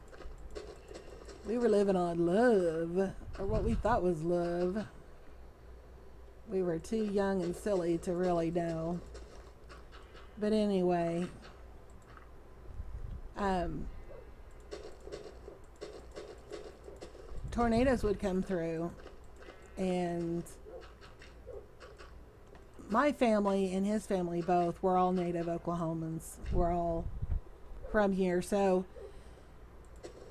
We were living on love, or what we thought was love. We were too young and silly to really know. But anyway, tornadoes would come through, and my family and his family both were all native Oklahomans. We're all from here. So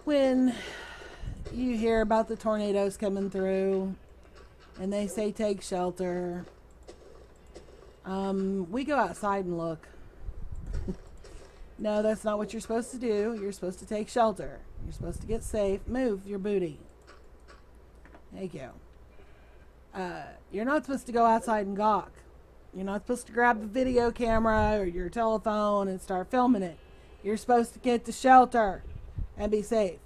when you hear about the tornadoes coming through and they say take shelter, we go outside and look. No, that's not what you're supposed to do. You're supposed to take shelter. You're supposed to get safe. Move your booty. Thank you. You're not supposed to go outside and gawk. You're not supposed to grab the video camera or your telephone and start filming it. You're supposed to get to shelter and be safe.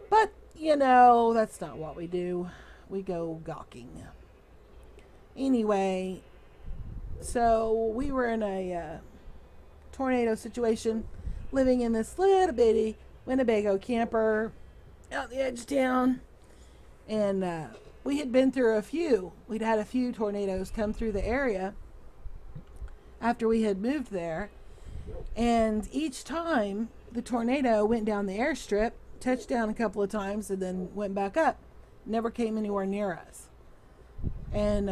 But, you know, that's not what we do. We go gawking. Anyway, so we were in a tornado situation, living in this little bitty Winnebago camper out the edge of town. And we had been through a few. We'd had a few tornadoes come through the area after we had moved there. And each time the tornado went down the airstrip, touched down a couple of times, and then went back up. Never came anywhere near us. And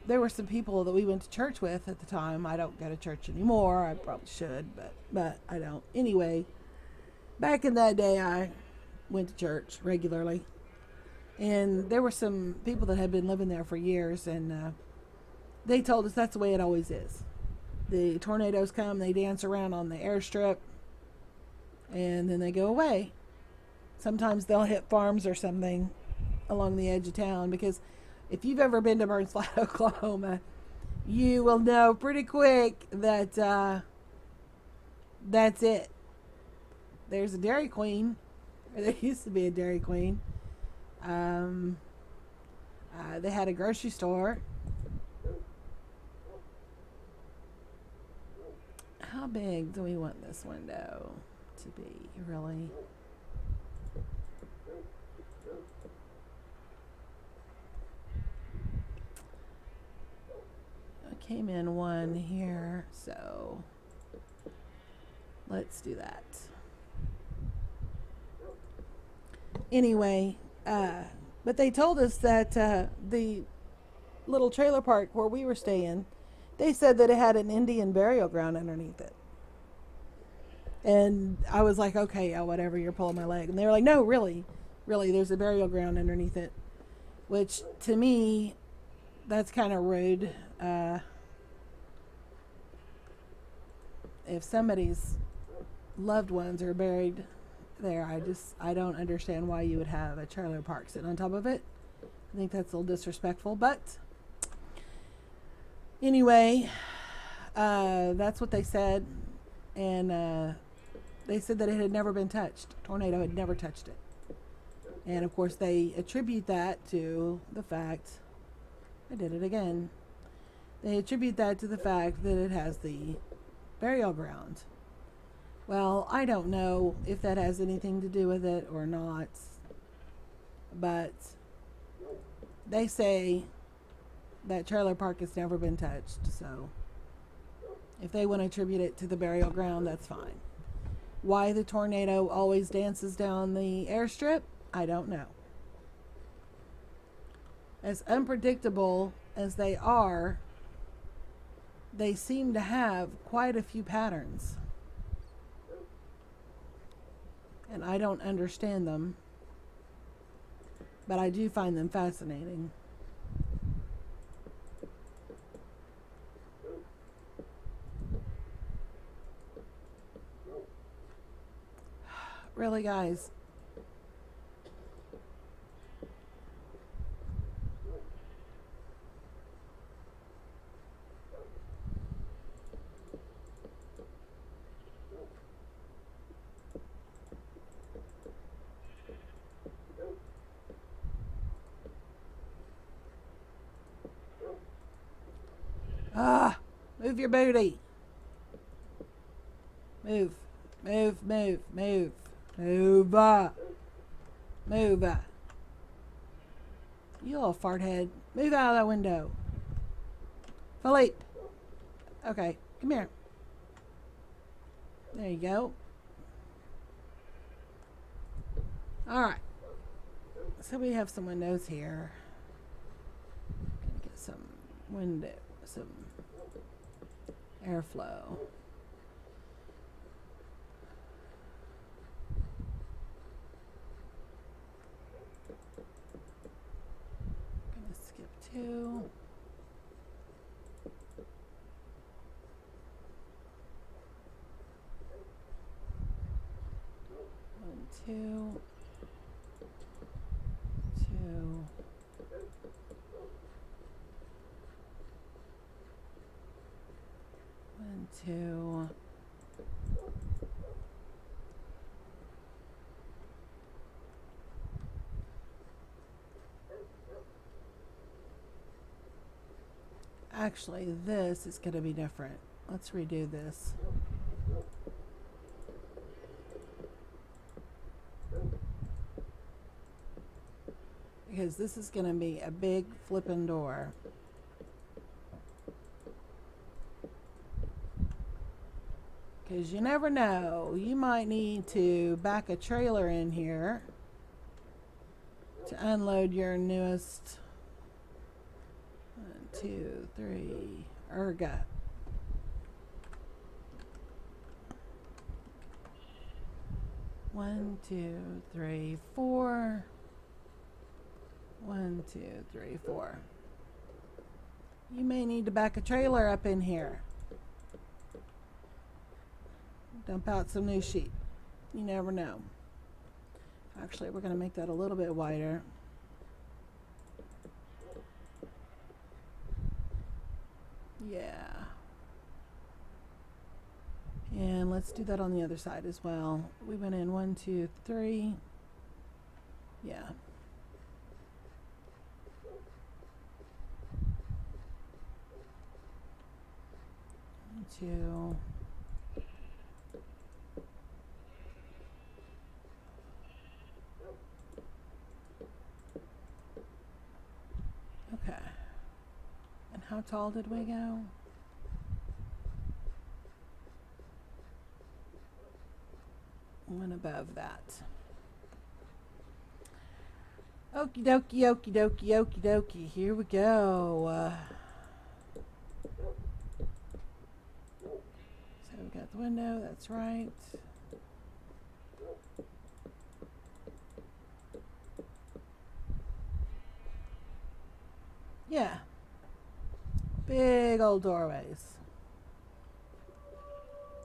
there were some people that we went to church with at the time. I don't go to church anymore. I probably should, but I don't. Anyway, back in that day, I went to church regularly. And there were some people that had been living there for years, and they told us that's the way it always is. The tornadoes come, they dance around on the airstrip, and then they go away. Sometimes they'll hit farms or something along the edge of town, because if you've ever been to Burns Flat, Oklahoma, you will know pretty quick that that's it. There's a Dairy Queen, or there used to be a Dairy Queen. They had a grocery store. How big do we want this window to be, really? I came in one here, so let's do that. Anyway, but they told us that the little trailer park where we were staying, they said that it had an Indian burial ground underneath it. And I was like, okay, yeah, whatever, you're pulling my leg. And they were like, no, really, there's a burial ground underneath it. Which, to me, that's kind of rude. if somebody's loved ones are buried there, I don't understand why you would have a trailer park sitting on top of it. I think that's a little disrespectful, but anyway, that's what they said, and they said that it had never been touched. Tornado had never touched it, and of course they attribute that to the fact. I did it again. They attribute that to the fact that it has the burial ground. Well, I don't know if that has anything to do with it or not, but they say that trailer park has never been touched, so if they want to attribute it to the burial ground, that's fine. Why the tornado always dances down the airstrip, I don't know. As unpredictable as they are, they seem to have quite a few patterns. And I don't understand them, but I do find them fascinating. Really, guys? Move your booty. Move. Move, move, move. Move. Move. You little fart head. Move out of that window. Philippe. Okay, come here. There you go. Alright. So we have some windows here. Gonna get some window, some airflow. Gonna skip 2. One, 2. 2. One, 2. Actually, this is going to be different. Let's redo this. Because this is going to be a big flipping door. Because you never know. You might need to back a trailer in here to unload your newest 1, 2, 3 ergot. One, 2, 3, 4. 1, 2, 3, 4. You may need to back a trailer up in here. Dump out some new sheep. You never know. Actually, we're going to make that a little bit wider. Yeah. And let's do that on the other side as well. We went in 1, 2, 3. Yeah. 1, 2. Okay. And how tall did we go? One above that. Okie dokie, okie dokie, okie dokie. Here we go. So we got the window, that's right. Yeah. Big old doorways.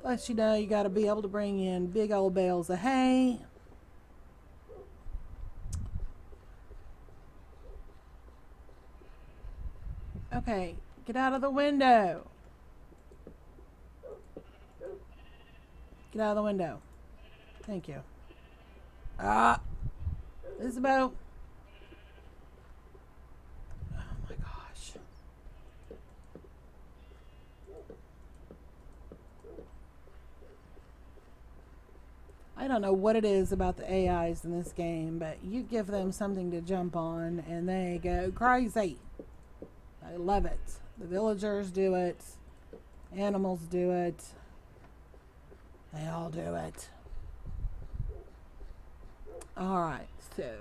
But you know, you got to be able to bring in big old bales of hay. Okay, get out of the window. Get out of the window. Thank you. Ah, Isabeau. Oh my gosh. I don't know what it is about the AIs in this game, but you give them something to jump on and they go crazy. I love it. The villagers do it. Animals do it. They all do it. Alright, so.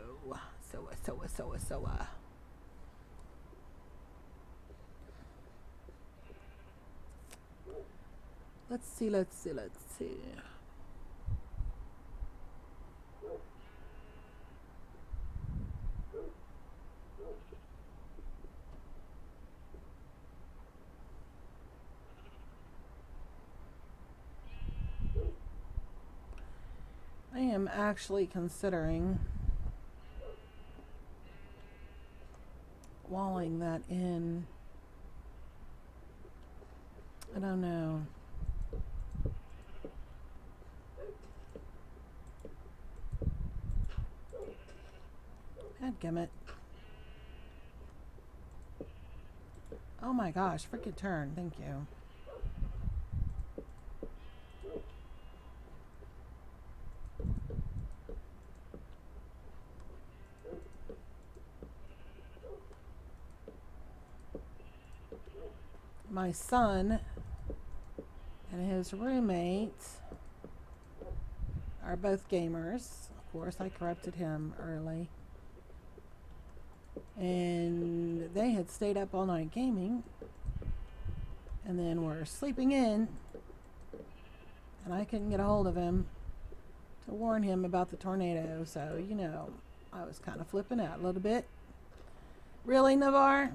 Let's see. I am actually considering walling that in. I don't know. Dadgummit. Oh my gosh, freaking turn. Thank you. My son and his roommate are both gamers. Of course, I corrupted him early. And they had stayed up all night gaming and then were sleeping in, and I couldn't get a hold of him to warn him about the tornado. So, you know, I was kind of flipping out a little bit. Really, Navarre?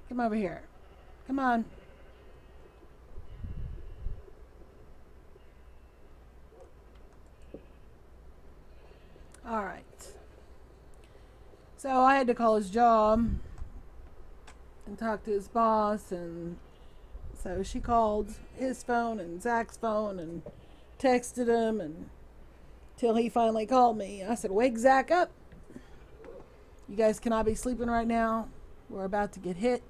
Come over here. Come on. All right. So I had to call his job and talk to his boss, and so she called his phone and Zach's phone and texted him and till he finally called me. I said, "Wake Zach up. You guys cannot be sleeping right now. We're about to get hit.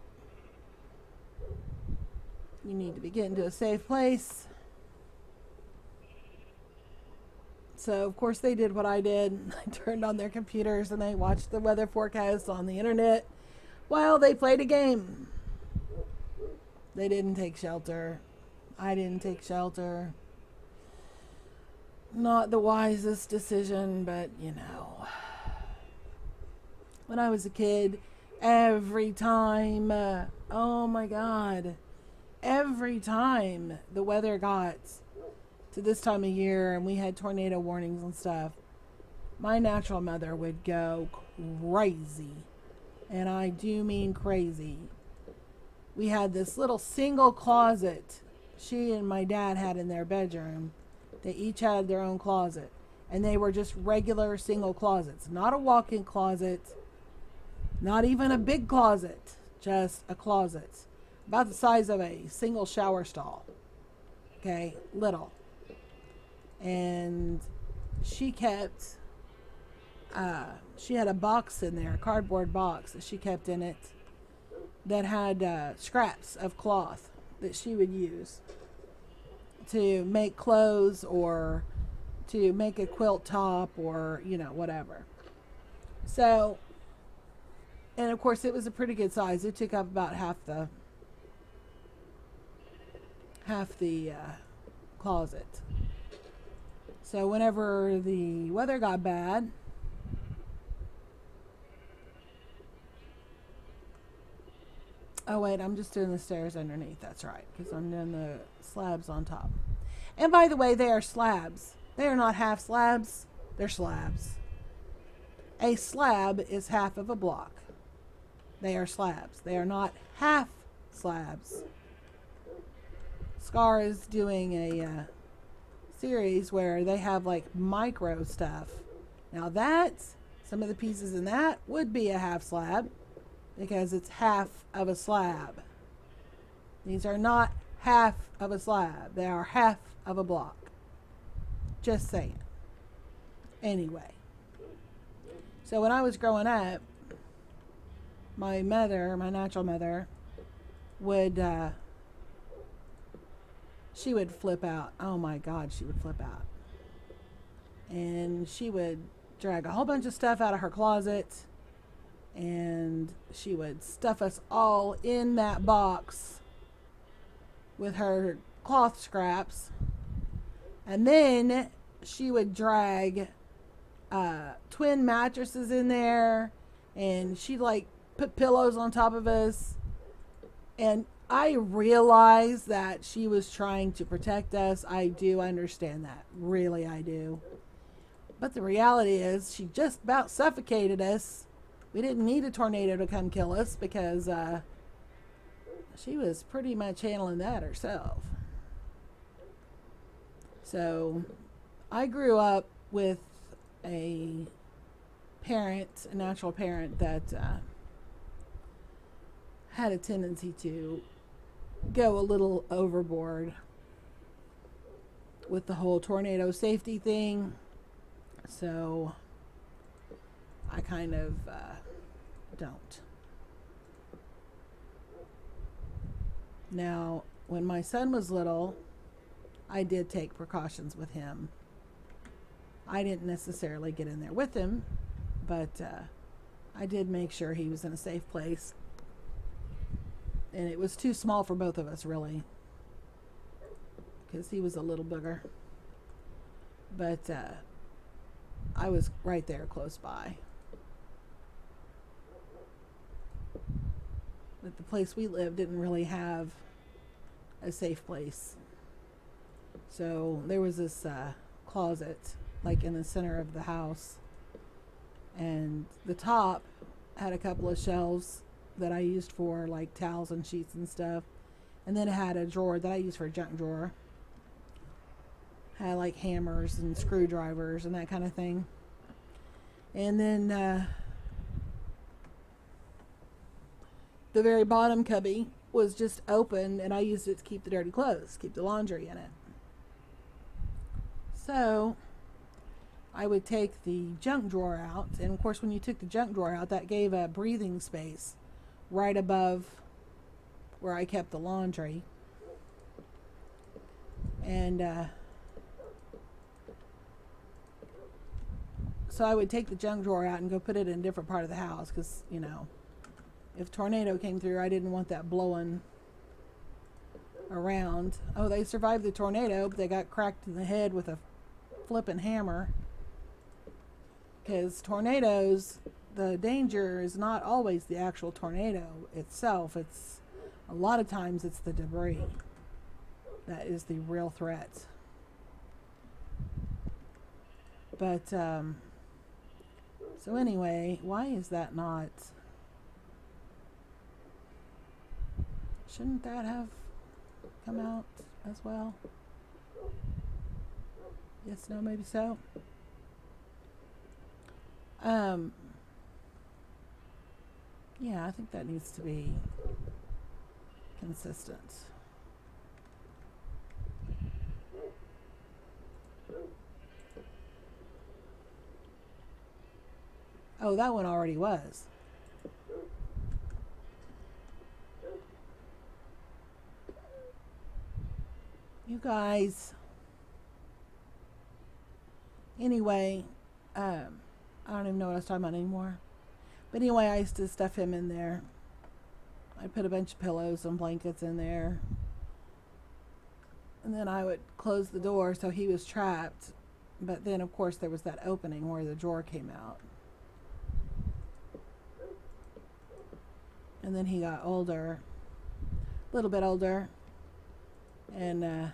You need to be getting to a safe place." So, of course, they did what I did. I turned on their computers and they watched the weather forecast on the internet while they played a game. They didn't take shelter. I didn't take shelter. Not the wisest decision, but you know. When I was a kid, every time, oh my God, every time the weather got to this time of year and we had tornado warnings and stuff, my natural mother would go crazy. And I do mean crazy. We had this little single closet she and my dad had in their bedroom. They each had their own closet. And they were just regular single closets. Not a walk-in closet. Not even a big closet. Just a closet. About the size of a single shower stall. Okay? Little. And she kept... she had a box in there. A cardboard box that she kept in it. That had scraps of cloth that she would use to make clothes or to make a quilt top or, you know, whatever. So, and of course it was a pretty good size. It took up about half the closet. So whenever the weather got bad, oh wait, I'm just doing the stairs underneath. That's right, because I'm doing the slabs on top. And by the way, they are slabs. They are not half slabs. They're slabs. A slab is half of a block. They are slabs. They are not half slabs. Scar is doing a series where they have like micro stuff. Now that's some of the pieces in that would be a half slab because it's half of a slab. These are not half of a slab. They are half of a block. Just saying. Anyway. So when I was growing up, my mother, my natural mother, would she would flip out. Oh my God, she would flip out. And she would drag a whole bunch of stuff out of her closet and she would stuff us all in that box with her cloth scraps. And then she would drag twin mattresses in there and she'd like put pillows on top of us. And I realize that she was trying to protect us. I do understand that. Really, I do. But the reality is she just about suffocated us. We didn't need a tornado to come kill us because she was pretty much handling that herself. So I grew up with a parent, a natural parent that had a tendency to go a little overboard with the whole tornado safety thing. So I kind of don't. Now, when my son was little, I did take precautions with him. I didn't necessarily get in there with him, but I did make sure he was in a safe place. And it was too small for both of us, really, because he was a little booger. But I was right there close by. But the place we lived didn't really have a safe place. So there was this closet like in the center of the house. And the top had a couple of shelves that I used for like towels and sheets and stuff. And then it had a drawer that I used for a junk drawer. Had like hammers and screwdrivers and that kind of thing. And then the very bottom cubby was just open and I used it to keep the dirty clothes, keep the laundry in it. So I would take the junk drawer out, and of course when you took the junk drawer out, that gave a breathing space right above where I kept the laundry. And so I would take the junk drawer out and go put it in a different part of the house because, you know, if a tornado came through, I didn't want that blowing around. Oh, they survived the tornado, but they got cracked in the head with a flipping hammer. Because tornadoes, the danger is not always the actual tornado itself. It's a lot of times it's the debris that is the real threat. But so anyway, why is that not? Shouldn't that have come out as well? Yes, no, maybe so. Yeah, I think that needs to be consistent. Oh, that one already was. You guys. Anyway, I don't even know what I was talking about anymore. But anyway, I used to stuff him in there. I put a bunch of pillows and blankets in there. And then I would close the door so he was trapped. But then, of course, there was that opening where the drawer came out. And then he got older. A little bit older. And I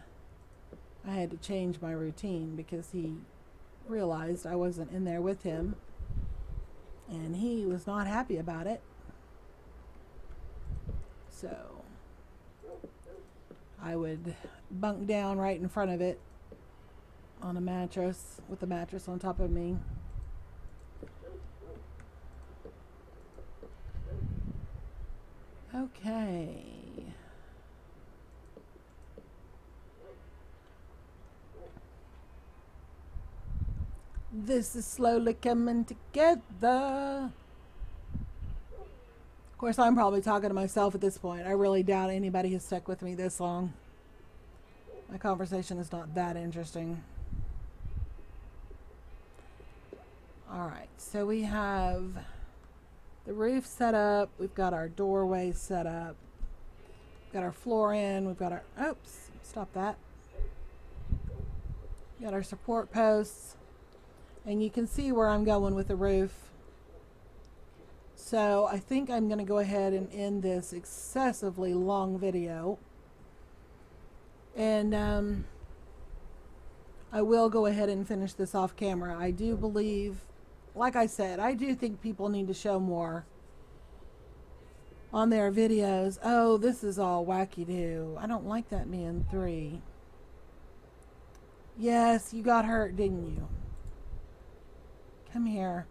had to change my routine because he realized I wasn't in there with him. And he was not happy about it. So I would bunk down right in front of it on a mattress with the mattress on top of me. Okay. This is slowly coming together. Of course, I'm probably talking to myself at this point. I really doubt anybody has stuck with me this long. My conversation is not that interesting. Alright, so we have the roof set up. We've got our doorway set up. We've got our floor in. We've got our... Oops, stop that. We've got our support posts. And you can see where I'm going with the roof. So I think I'm going to go ahead and end this excessively long video. And I will go ahead and finish this off camera. I do believe, like I said, I do think people need to show more on their videos. Oh, this is all wacky-doo. I don't like that man 3. Yes, you got hurt, didn't you? Come here.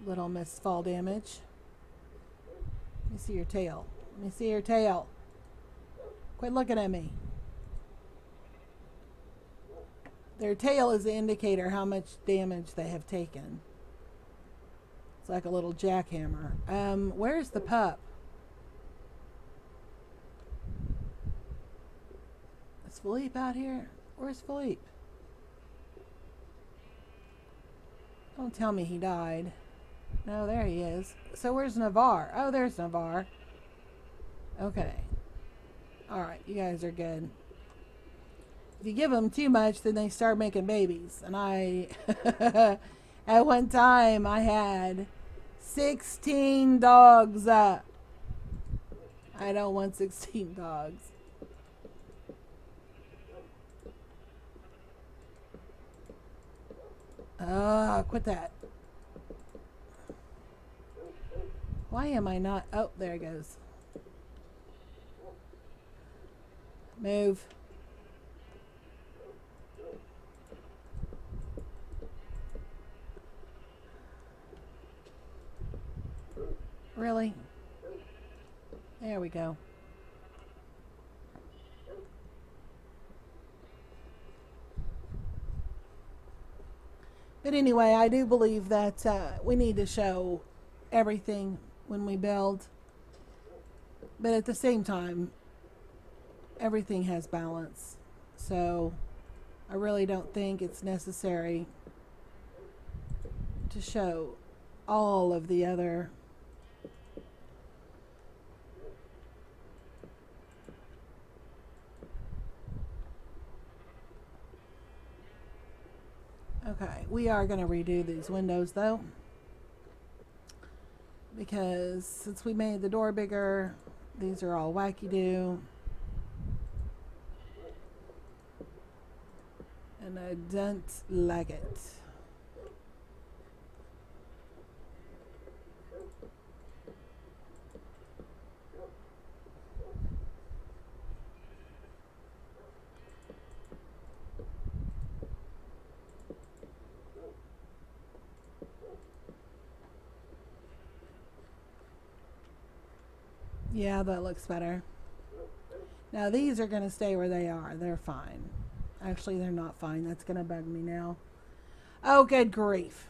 Little Miss Fall Damage. Let me see your tail. Let me see your tail. Quit looking at me. Their tail is the indicator how much damage they have taken. It's like a little jackhammer. Where's the pup? Is Philippe out here? Where's Philippe? Don't tell me he died. No, there he is. So where's Navarre? Oh, there's Navarre. Okay. Alright, you guys are good. If you give them too much, then they start making babies. And I... at one time, I had 16 dogs. I don't want 16 dogs. Quit that. Why am I not... Oh, there it goes. Move. Really? There we go. But anyway, I do believe that we need to show everything when we build. But at the same time, everything has balance. So I really don't think it's necessary to show all of the other Okay, we are going to redo these windows though, because since we made the door bigger, these are all wacky-doo. And I don't like it. Yeah, that looks better. Now these are going to stay where they are. They're fine. Actually, they're not fine. That's going to bug me now. Oh, good grief.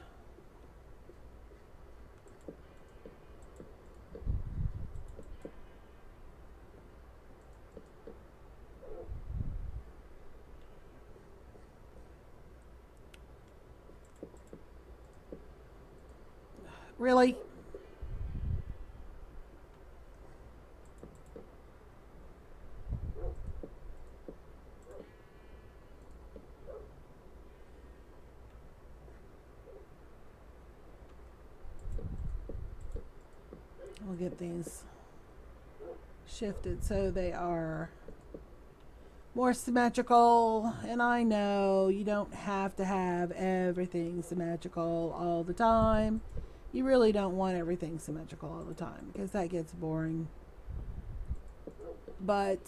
Really? We'll get these shifted so they are more symmetrical. And I know you don't have to have everything symmetrical all the time. You really don't want everything symmetrical all the time because that gets boring. but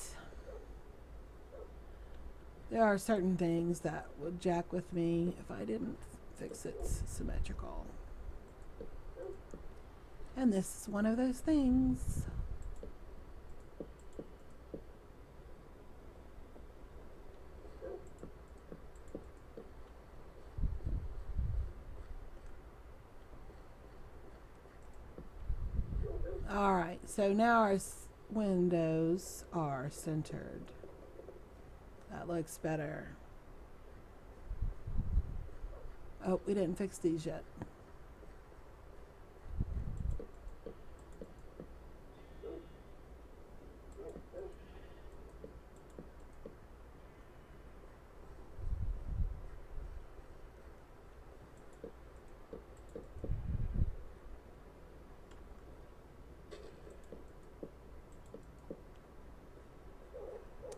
there are certain things that would jack with me if I didn't fix it symmetrical. And this is one of those things. Alright, so now our windows are centered. That looks better. Oh, we didn't fix these yet.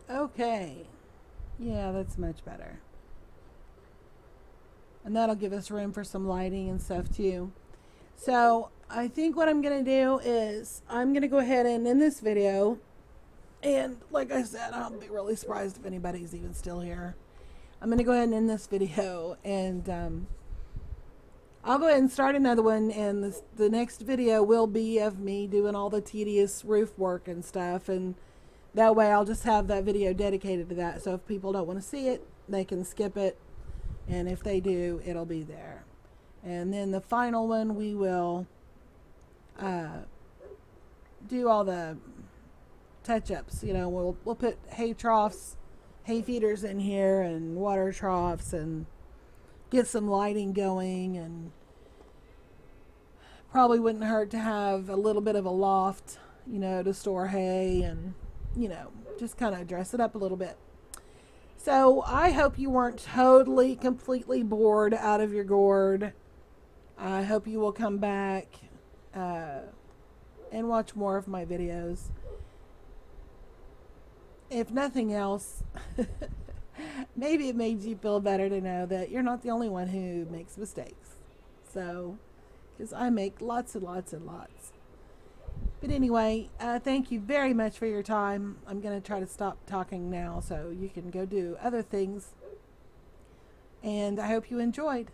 Okay. Yeah, that's much better. And that'll give us room for some lighting and stuff too. So I think what I'm going to do is I'm going to go ahead and end this video. And like I said, I'll be really surprised if anybody's even still here. I'm going to go ahead and end this video. And I'll go ahead and start another one. And the next video will be of me doing all the tedious roof work and stuff. And that way I'll just have that video dedicated to that. So if people don't want to see it, they can skip it. And if they do, it'll be there. And then the final one, we will do all the touch-ups. You know, we'll put hay troughs, hay feeders in here, and water troughs, and get some lighting going. And probably wouldn't hurt to have a little bit of a loft, you know, to store hay and, you know, just kind of dress it up a little bit. So I hope you weren't totally, completely bored out of your gourd. I hope you will come back and watch more of my videos. If nothing else, maybe it made you feel better to know that you're not the only one who makes mistakes. So, because I make lots and lots and lots. But anyway, thank you very much for your time. I'm going to try to stop talking now so you can go do other things. And I hope you enjoyed.